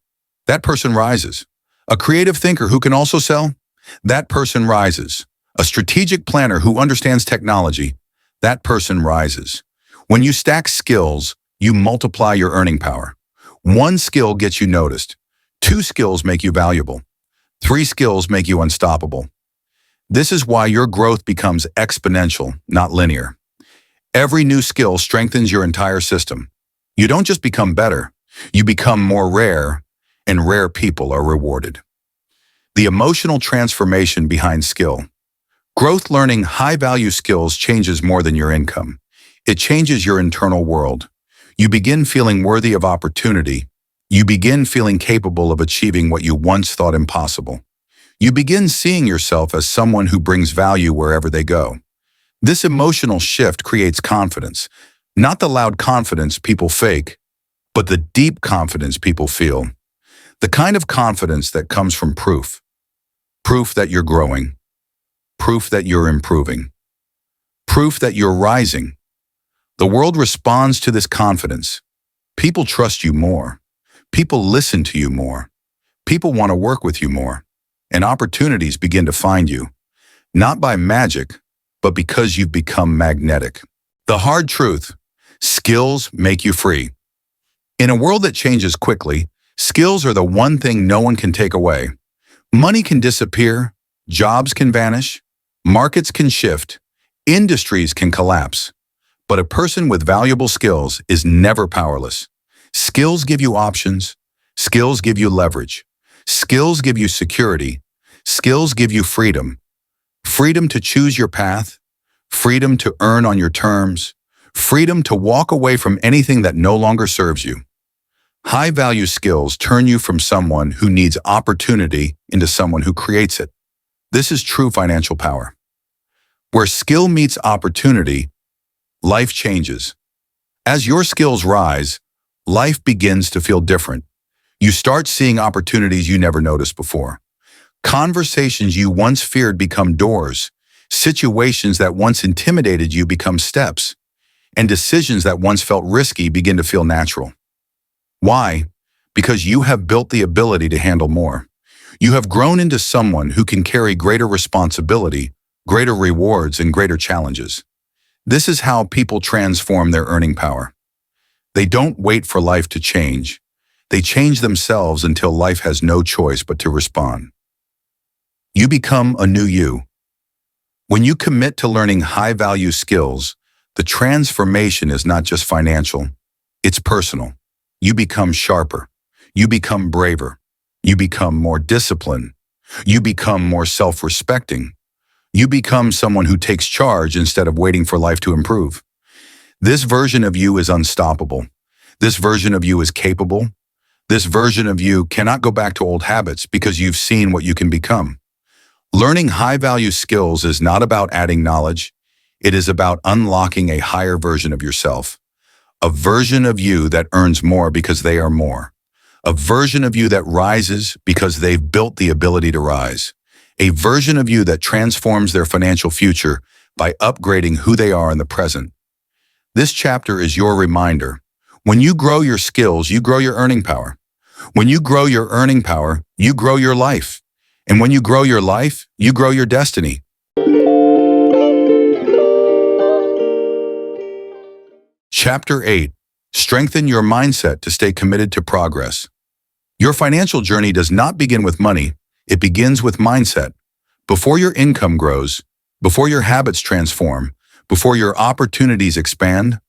That person rises. A creative thinker who can also sell. That person rises. A strategic planner who understands technology, that person rises. When you stack skills, you multiply your earning power. One skill gets you noticed. Two skills make you valuable. Three skills make you unstoppable. This is why your growth becomes exponential, not linear. Every new skill strengthens your entire system. You don't just become better, you become more rare, and rare people are rewarded. The emotional transformation behind skill. Growth learning high-value skills changes more than your income. It changes your internal world. You begin feeling worthy of opportunity. You begin feeling capable of achieving what you once thought impossible. You begin seeing yourself as someone who brings value wherever they go. This emotional shift creates confidence, not the loud confidence people fake, but the deep confidence people feel. The kind of confidence that comes from proof. Proof that you're growing. Proof that you're improving. Proof that you're rising. The world responds to this confidence. People trust you more. People listen to you more. People want to work with you more. And opportunities begin to find you. Not by magic, but because you've become magnetic. The hard truth, skills make you free. In a world that changes quickly, skills are the one thing no one can take away. Money can disappear, jobs can vanish, markets can shift, industries can collapse. But a person with valuable skills is never powerless. Skills give you options. Skills give you leverage. Skills give you security. Skills give you freedom. Freedom to choose your path. Freedom to earn on your terms. Freedom to walk away from anything that no longer serves you. High-value skills turn you from someone who needs opportunity into someone who creates it. This is true financial power. Where skill meets opportunity, life changes. As your skills rise, life begins to feel different. You start seeing opportunities you never noticed before. Conversations you once feared become doors. Situations that once intimidated you become steps. And decisions that once felt risky begin to feel natural. Why? Because you have built the ability to handle more. You have grown into someone who can carry greater responsibility, greater rewards, and greater challenges. This is how people transform their earning power. They don't wait for life to change. They change themselves until life has no choice but to respond. You become a new you. When you commit to learning high-value skills, the transformation is not just financial, it's personal. You become sharper. You become braver. You become more disciplined. You become more self-respecting. You become someone who takes charge instead of waiting for life to improve. This version of you is unstoppable. This version of you is capable. This version of you cannot go back to old habits because you've seen what you can become. Learning high-value skills is not about adding knowledge. It is about unlocking a higher version of yourself. A version of you that earns more because they are more. A version of you that rises because they've built the ability to rise. A version of you that transforms their financial future by upgrading who they are in the present. This chapter is your reminder. When you grow your skills, you grow your earning power. When you grow your earning power, you grow your life. And when you grow your life, you grow your destiny. Chapter 8. Strengthen your mindset to stay committed to progress. Your financial journey does not begin with money, it begins with mindset. Before your income grows, before your habits transform, before your opportunities expand,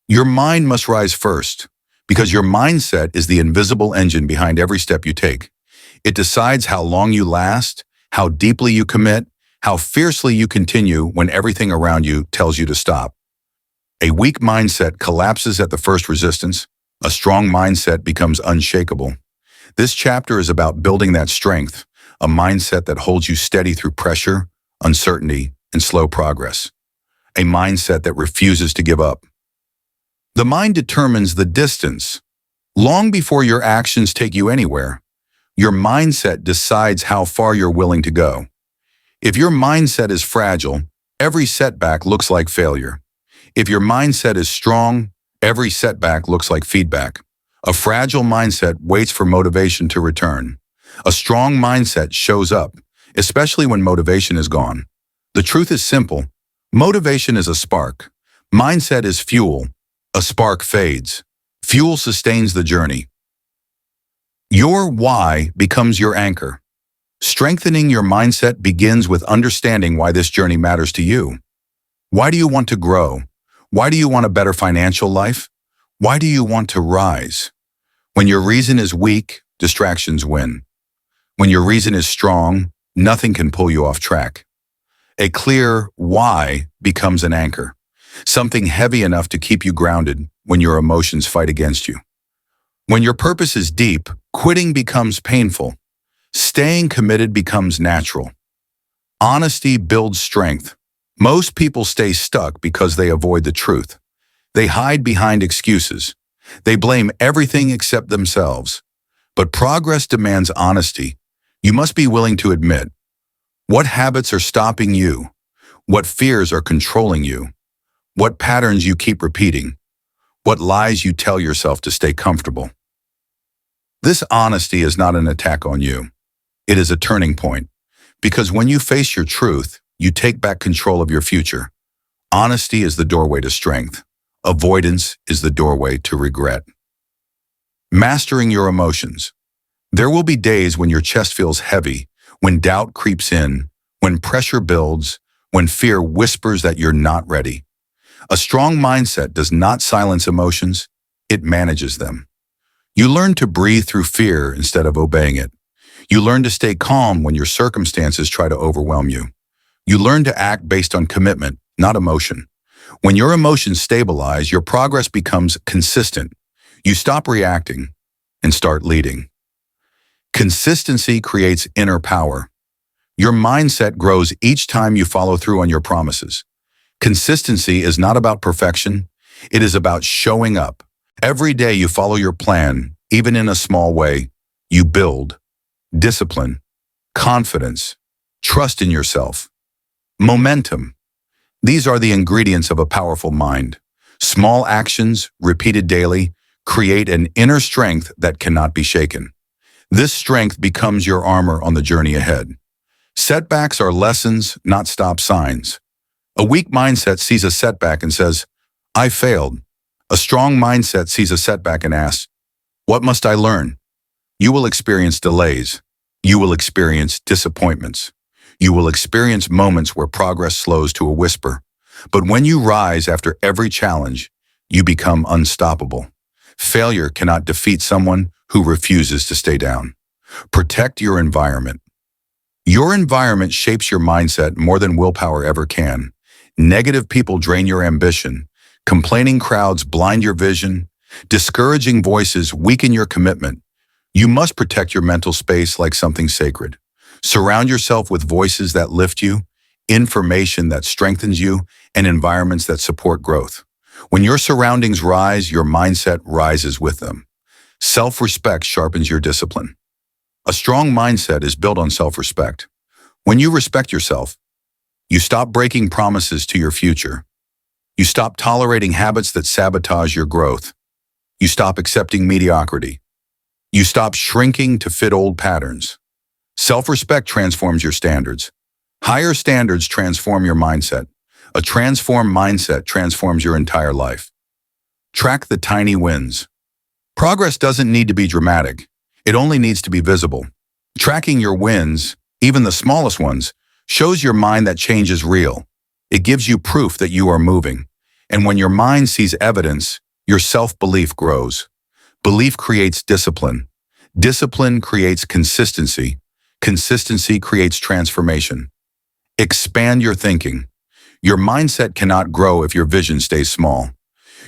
your mind must rise first, because your mindset is the invisible engine behind every step you take. It decides how long you last, how deeply you commit, how fiercely you continue when everything around you tells you to stop. A weak mindset collapses at the first resistance. A strong mindset becomes unshakable. This chapter is about building that strength, a mindset that holds you steady through pressure, uncertainty, and slow progress. A mindset that refuses to give up. The mind determines the distance. Long before your actions take you anywhere, your mindset decides how far you're willing to go. If your mindset is fragile, every setback looks like failure. If your mindset is strong, every setback looks like feedback. A fragile mindset waits for motivation to return. A strong mindset shows up, especially when motivation is gone. The truth is simple. Motivation is a spark. Mindset is fuel. A spark fades. Fuel sustains the journey. Your why becomes your anchor. Strengthening your mindset begins with understanding why this journey matters to you. Why do you want to grow? Why do you want a better financial life? Why do you want to rise? When your reason is weak, distractions win. When your reason is strong, nothing can pull you off track. A clear why becomes an anchor, something heavy enough to keep you grounded when your emotions fight against you. When your purpose is deep, quitting becomes painful. Staying committed becomes natural. Honesty builds strength. Most people stay stuck because they avoid the truth. They hide behind excuses. They blame everything except themselves. But progress demands honesty. You must be willing to admit what habits are stopping you, what fears are controlling you, what patterns you keep repeating, what lies you tell yourself to stay comfortable. This honesty is not an attack on you. It is a turning point, because when you face your truth, you take back control of your future. Honesty is the doorway to strength. Avoidance is the doorway to regret. Mastering your emotions. There will be days when your chest feels heavy, when doubt creeps in, when pressure builds, when fear whispers that you're not ready. A strong mindset does not silence emotions, it manages them. You learn to breathe through fear instead of obeying it. You learn to stay calm when your circumstances try to overwhelm you. You learn to act based on commitment, not emotion. When your emotions stabilize, your progress becomes consistent. You stop reacting and start leading. Consistency creates inner power. Your mindset grows each time you follow through on your promises. Consistency is not about perfection. It is about showing up. Every day you follow your plan, even in a small way. You build discipline, confidence, trust in yourself, momentum. These are the ingredients of a powerful mind. Small actions, repeated daily, create an inner strength that cannot be shaken. This strength becomes your armor on the journey ahead. Setbacks are lessons, not stop signs. A weak mindset sees a setback and says, "I failed." A strong mindset sees a setback and asks, "What must I learn?" You will experience delays. You will experience disappointments. You will experience moments where progress slows to a whisper. But when you rise after every challenge, you become unstoppable. Failure cannot defeat someone who refuses to stay down. Protect your environment. Your environment shapes your mindset more than willpower ever can. Negative people drain your ambition. Complaining crowds blind your vision. Discouraging voices weaken your commitment. You must protect your mental space like something sacred. Surround yourself with voices that lift you, information that strengthens you, and environments that support growth. When your surroundings rise, your mindset rises with them. Self-respect sharpens your discipline. A strong mindset is built on self-respect. When you respect yourself, you stop breaking promises to your future. You stop tolerating habits that sabotage your growth. You stop accepting mediocrity. You stop shrinking to fit old patterns. Self-respect transforms your standards. Higher standards transform your mindset. A transformed mindset transforms your entire life. Track the tiny wins. Progress doesn't need to be dramatic. It only needs to be visible. Tracking your wins, even the smallest ones, shows your mind that change is real. It gives you proof that you are moving. And when your mind sees evidence, your self-belief grows. Belief creates discipline. Discipline creates consistency. Consistency creates transformation. Expand your thinking. Your mindset cannot grow if your vision stays small.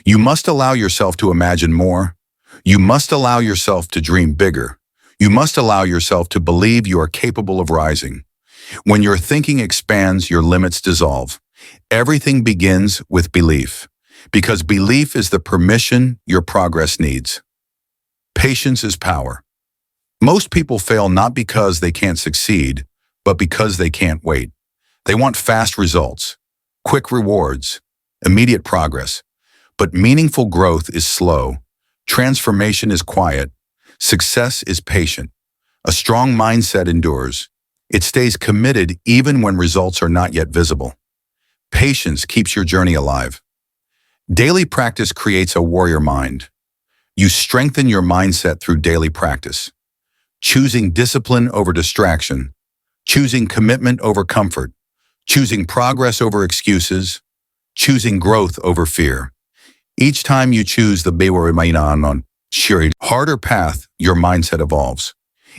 You must allow yourself to imagine more. You must allow yourself to dream bigger. You must allow yourself to believe you are capable of rising. When your thinking expands, your limits dissolve. Everything begins with belief, because belief is the permission your progress needs. Patience is power. Most people fail not because they can't succeed, but because they can't wait. They want fast results, quick rewards, immediate progress. But meaningful growth is slow. Transformation is quiet. Success is patient. A strong mindset endures. It stays committed even when results are not yet visible. Patience keeps your journey alive. Daily practice creates a warrior mind. You strengthen your mindset through daily practice, choosing discipline over distraction, choosing commitment over comfort, choosing progress over excuses, choosing growth over fear. Each time you choose the harder path, your mindset evolves.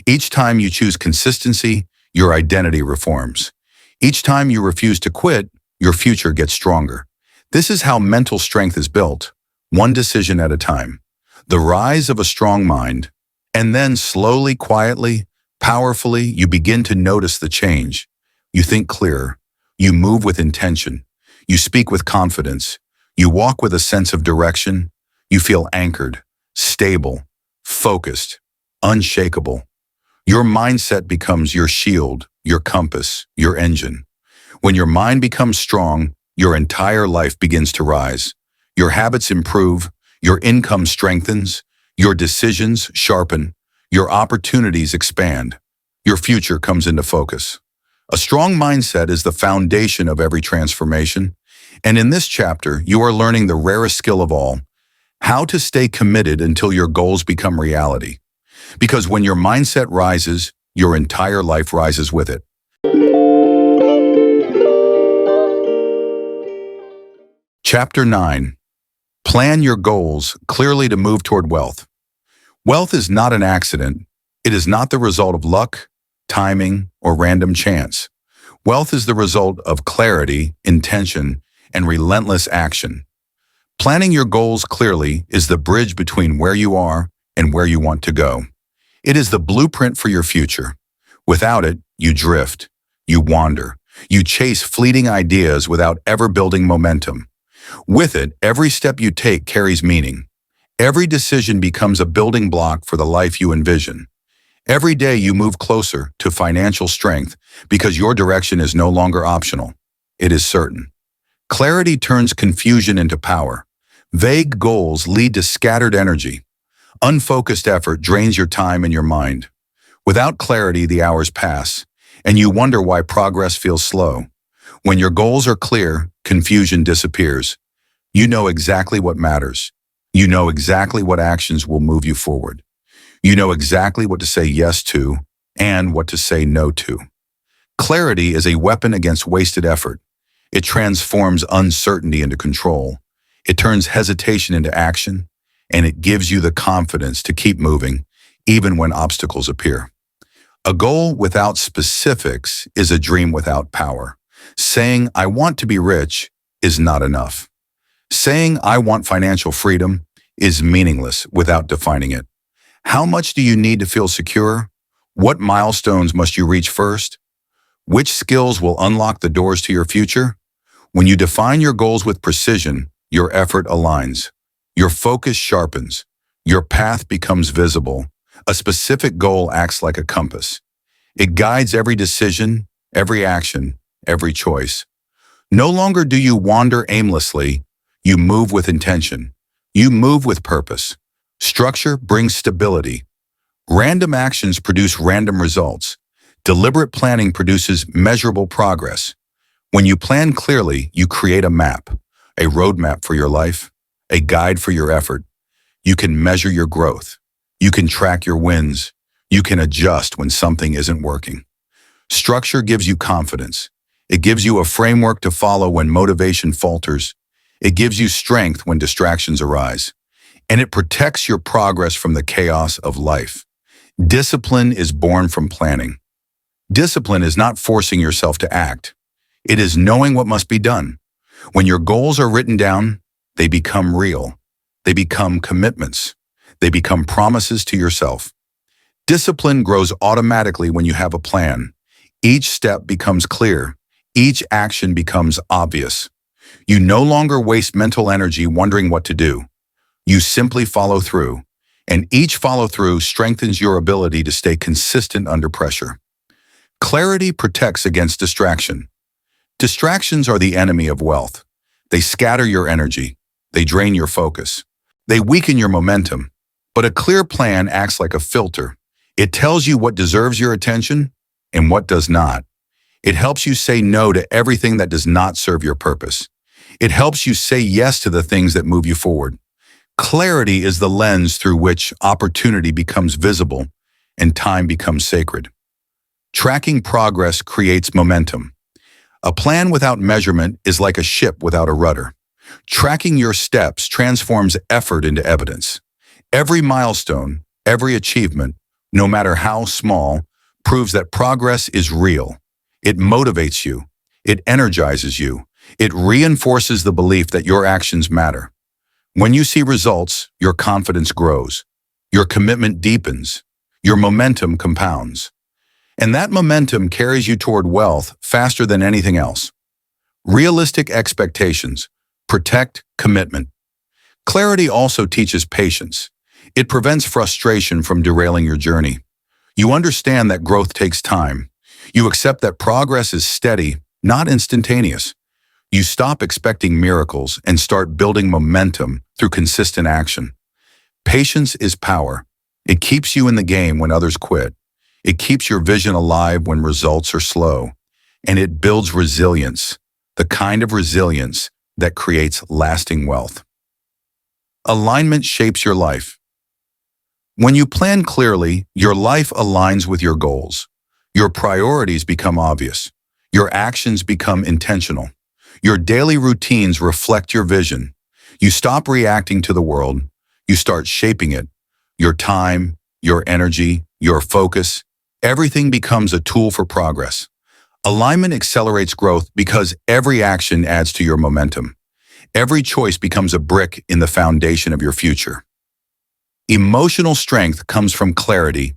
Each time you choose consistency, your identity reforms. Each time you refuse to quit, your future gets stronger. This is how mental strength is built, one decision at a time. The rise of a strong mind, and then slowly, quietly, powerfully, you begin to notice the change. You think clearer. You move with intention. You speak with confidence. You walk with a sense of direction. You feel anchored, stable, focused, unshakable. Your mindset becomes your shield, your compass, your engine. When your mind becomes strong, your entire life begins to rise. Your habits improve, your income strengthens, your decisions sharpen, your opportunities expand. Your future comes into focus. A strong mindset is the foundation of every transformation. And in this chapter, you are learning the rarest skill of all, how to stay committed until your goals become reality. Because when your mindset rises, your entire life rises with it. Chapter 9. Plan your goals clearly to move toward wealth. Wealth is not an accident. It is not the result of luck, timing, or random chance. Wealth is the result of clarity, intention, and relentless action. Planning your goals clearly is the bridge between where you are and where you want to go. It is the blueprint for your future. Without it, you drift, you wander, you chase fleeting ideas without ever building momentum. With it, every step you take carries meaning. Every decision becomes a building block for the life you envision. Every day you move closer to financial strength because your direction is no longer optional. It is certain. Clarity turns confusion into power. Vague goals lead to scattered energy. Unfocused effort drains your time and your mind. Without clarity, the hours pass, and you wonder why progress feels slow. When your goals are clear, confusion disappears. You know exactly what matters. You know exactly what actions will move you forward. You know exactly what to say yes to and what to say no to. Clarity is a weapon against wasted effort. It transforms uncertainty into control. It turns hesitation into action, and it gives you the confidence to keep moving, even when obstacles appear. A goal without specifics is a dream without power. Saying, "I want to be rich," is not enough. Saying, "I want financial freedom," is meaningless without defining it. How much do you need to feel secure? What milestones must you reach first? Which skills will unlock the doors to your future? When you define your goals with precision, your effort aligns. Your focus sharpens. Your path becomes visible. A specific goal acts like a compass. It guides every decision, every action, every choice. No longer do you wander aimlessly. You move with intention. You move with purpose. Structure brings stability. Random actions produce random results. Deliberate planning produces measurable progress. When you plan clearly, you create a map, a roadmap for your life, a guide for your effort. You can measure your growth. You can track your wins. You can adjust when something isn't working. Structure gives you confidence. It gives you a framework to follow when motivation falters. It gives you strength when distractions arise. And it protects your progress from the chaos of life. Discipline is born from planning. Discipline is not forcing yourself to act. It is knowing what must be done. When your goals are written down, they become real. They become commitments. They become promises to yourself. Discipline grows automatically when you have a plan. Each step becomes clear. Each action becomes obvious. You no longer waste mental energy wondering what to do. You simply follow through, and each follow-through strengthens your ability to stay consistent under pressure. Clarity protects against distraction. Distractions are the enemy of wealth. They scatter your energy. They drain your focus. They weaken your momentum. But a clear plan acts like a filter. It tells you what deserves your attention and what does not. It helps you say no to everything that does not serve your purpose. It helps you say yes to the things that move you forward. Clarity is the lens through which opportunity becomes visible and time becomes sacred. Tracking progress creates momentum. A plan without measurement is like a ship without a rudder. Tracking your steps transforms effort into evidence. Every milestone, every achievement, no matter how small, proves that progress is real. It motivates you. It energizes you. It reinforces the belief that your actions matter. When you see results, your confidence grows. Your commitment deepens. Your momentum compounds. And that momentum carries you toward wealth faster than anything else. Realistic expectations protect commitment. Clarity also teaches patience. It prevents frustration from derailing your journey. You understand that growth takes time. You accept that progress is steady, not instantaneous. You stop expecting miracles and start building momentum through consistent action. Patience is power. It keeps you in the game when others quit. It keeps your vision alive when results are slow. And it builds resilience, the kind of resilience that creates lasting wealth. Alignment shapes your life. When you plan clearly, your life aligns with your goals. Your priorities become obvious. Your actions become intentional. Your daily routines reflect your vision. You stop reacting to the world. You start shaping it. Your time, your energy, your focus, everything becomes a tool for progress. Alignment accelerates growth because every action adds to your momentum. Every choice becomes a brick in the foundation of your future. Emotional strength comes from clarity.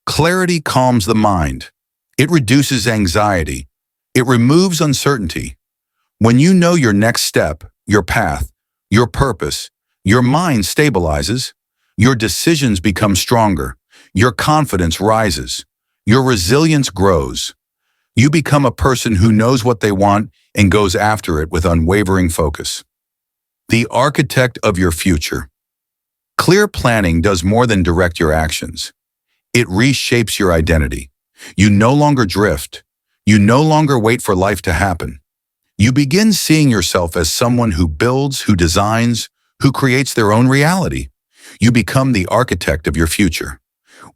Clarity calms the mind. It reduces anxiety. It removes uncertainty. When you know your next step, your path, your purpose, your mind stabilizes. Your decisions become stronger. Your confidence rises. Your resilience grows. You become a person who knows what they want and goes after it with unwavering focus. The architect of your future. Clear planning does more than direct your actions. It reshapes your identity. You no longer drift. You no longer wait for life to happen. You begin seeing yourself as someone who builds, who designs, who creates their own reality. You become the architect of your future.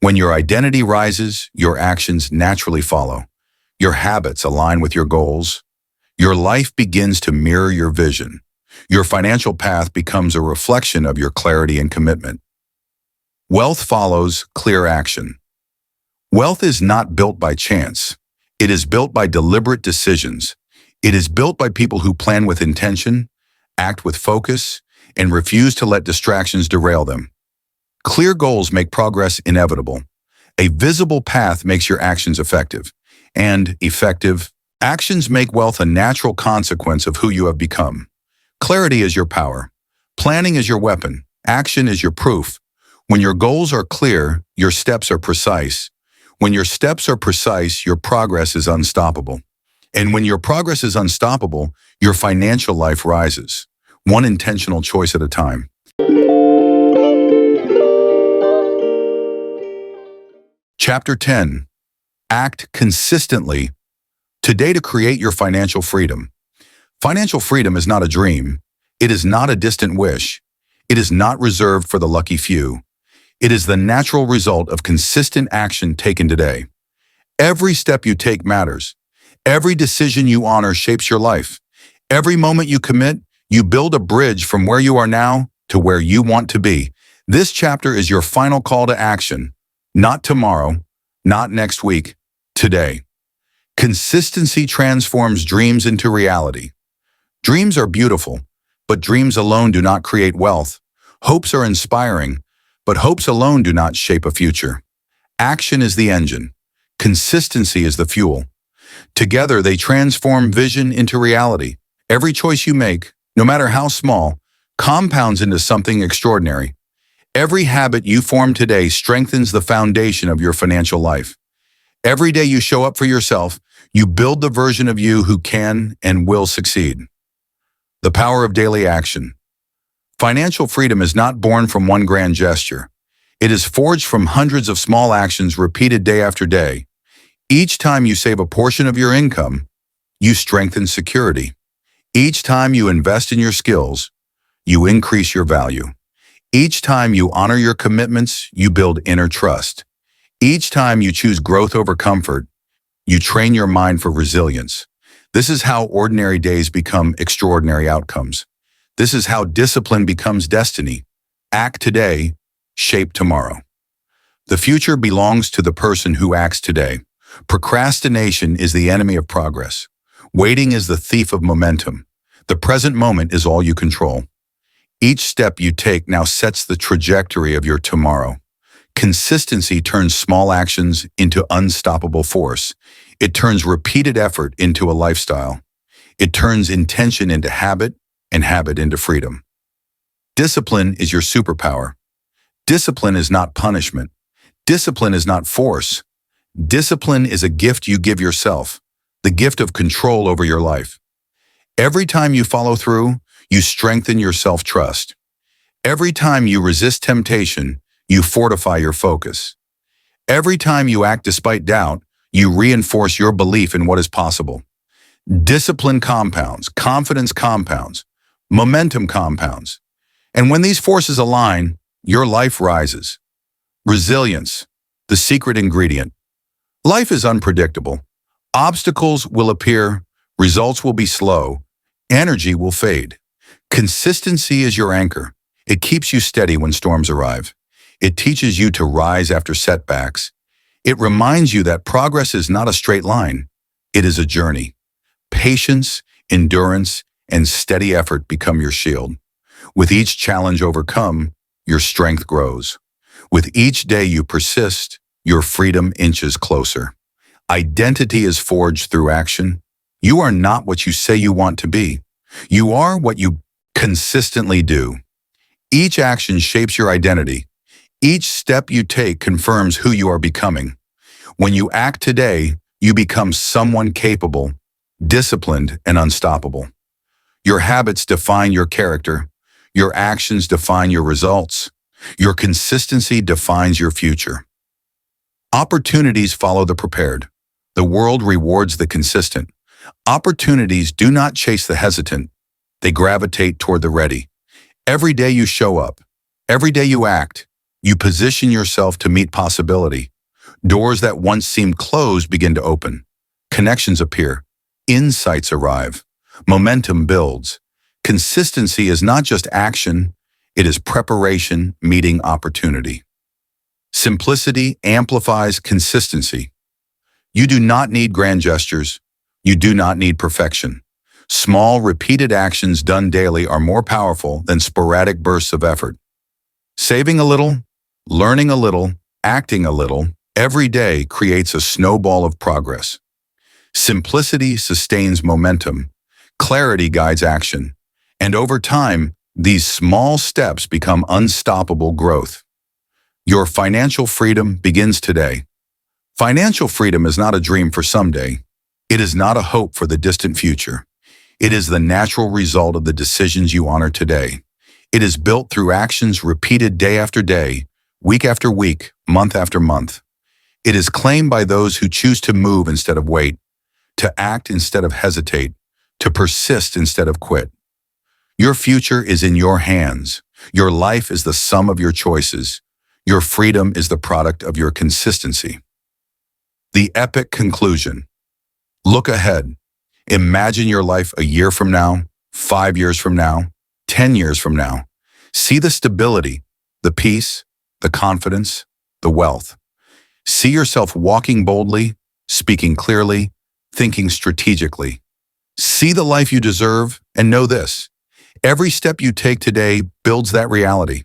When your identity rises, your actions naturally follow. Your habits align with your goals. Your life begins to mirror your vision. Your financial path becomes a reflection of your clarity and commitment. Wealth follows clear action. Wealth is not built by chance. It is built by deliberate decisions. It is built by people who plan with intention, act with focus, and refuse to let distractions derail them. Clear goals make progress inevitable. A visible path makes your actions effective. And effective actions make wealth a natural consequence of who you have become. Clarity is your power. Planning is your weapon. Action is your proof. When your goals are clear, your steps are precise. When your steps are precise, your progress is unstoppable. And when your progress is unstoppable, your financial life rises, one intentional choice at a time. Chapter 10. Act consistently. Today to create your financial freedom. Financial freedom is not a dream. It is not a distant wish. It is not reserved for the lucky few. It is the natural result of consistent action taken today. Every step you take matters. Every decision you honor shapes your life. Every moment you commit, you build a bridge from where you are now to where you want to be. This chapter is your final call to action. Not tomorrow, not next week, today. Consistency transforms dreams into reality. Dreams are beautiful, but dreams alone do not create wealth. Hopes are inspiring, but hopes alone do not shape a future. Action is the engine. Consistency is the fuel. Together, they transform vision into reality. Every choice you make, no matter how small, compounds into something extraordinary. Every habit you form today strengthens the foundation of your financial life. Every day you show up for yourself, you build the version of you who can and will succeed. The power of daily action. Financial freedom is not born from one grand gesture. It is forged from hundreds of small actions repeated day after day. Each time you save a portion of your income, you strengthen security. Each time you invest in your skills, you increase your value. Each time you honor your commitments, you build inner trust. Each time you choose growth over comfort, you train your mind for resilience. This is how ordinary days become extraordinary outcomes. This is how discipline becomes destiny. Act today, shape tomorrow. The future belongs to the person who acts today. Procrastination is the enemy of progress. Waiting is the thief of momentum. The present moment is all you control. Each step you take now sets the trajectory of your tomorrow. Consistency turns small actions into unstoppable force. It turns repeated effort into a lifestyle. It turns intention into habit and habit into freedom. Discipline is your superpower. Discipline is not punishment. Discipline is not force. Discipline is a gift you give yourself, the gift of control over your life. Every time you follow through, you strengthen your self-trust. Every time you resist temptation, you fortify your focus. Every time you act despite doubt, you reinforce your belief in what is possible. Discipline compounds, confidence compounds, momentum compounds. And when these forces align, your life rises. Resilience, the secret ingredient. Life is unpredictable. Obstacles will appear, results will be slow, energy will fade. Consistency is your anchor. It keeps you steady when storms arrive. It teaches you to rise after setbacks. It reminds you that progress is not a straight line. It is a journey. Patience, endurance, and steady effort become your shield. With each challenge overcome, your strength grows. With each day you persist, your freedom inches closer. Identity is forged through action. You are not what you say you want to be. You are what you consistently do. Each action shapes your identity. Each step you take confirms who you are becoming. When you act today, you become someone capable, disciplined, and unstoppable. Your habits define your character. Your actions define your results. Your consistency defines your future. Opportunities follow the prepared. The world rewards the consistent. Opportunities do not chase the hesitant. They gravitate toward the ready. Every day you show up. Every day you act. You position yourself to meet possibility. Doors that once seemed closed begin to open. Connections appear. Insights arrive. Momentum builds. Consistency is not just action, it is preparation meeting opportunity. Simplicity amplifies consistency. You do not need grand gestures. You do not need perfection. Small, repeated actions done daily are more powerful than sporadic bursts of effort. Saving a little, learning a little, acting a little, every day creates a snowball of progress. Simplicity sustains momentum. Clarity guides action. And over time, these small steps become unstoppable growth. Your financial freedom begins today. Financial freedom is not a dream for someday. It is not a hope for the distant future. It is the natural result of the decisions you honor today. It is built through actions repeated day after day, week after week, month after month. It is claimed by those who choose to move instead of wait, to act instead of hesitate, to persist instead of quit. Your future is in your hands. Your life is the sum of your choices. Your freedom is the product of your consistency. The epic conclusion. Look ahead. Imagine your life a year from now, 5 years from now, 10 years from now. See the stability, the peace, the confidence, the wealth. See yourself walking boldly, speaking clearly, thinking strategically. See the life you deserve and know this. Every step you take today builds that reality.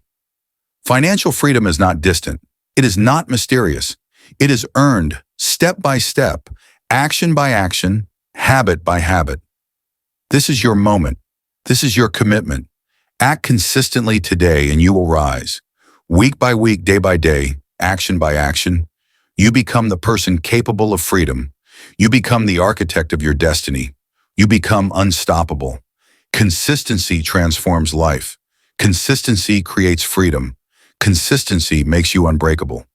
Financial freedom is not distant. It is not mysterious. It is earned step by step, action by action, habit by habit. This is your moment. This is your commitment. Act consistently today and you will rise. Week by week, day by day, action by action, you become the person capable of freedom. You become the architect of your destiny. You become unstoppable. Consistency transforms life. Consistency creates freedom. Consistency makes you unbreakable.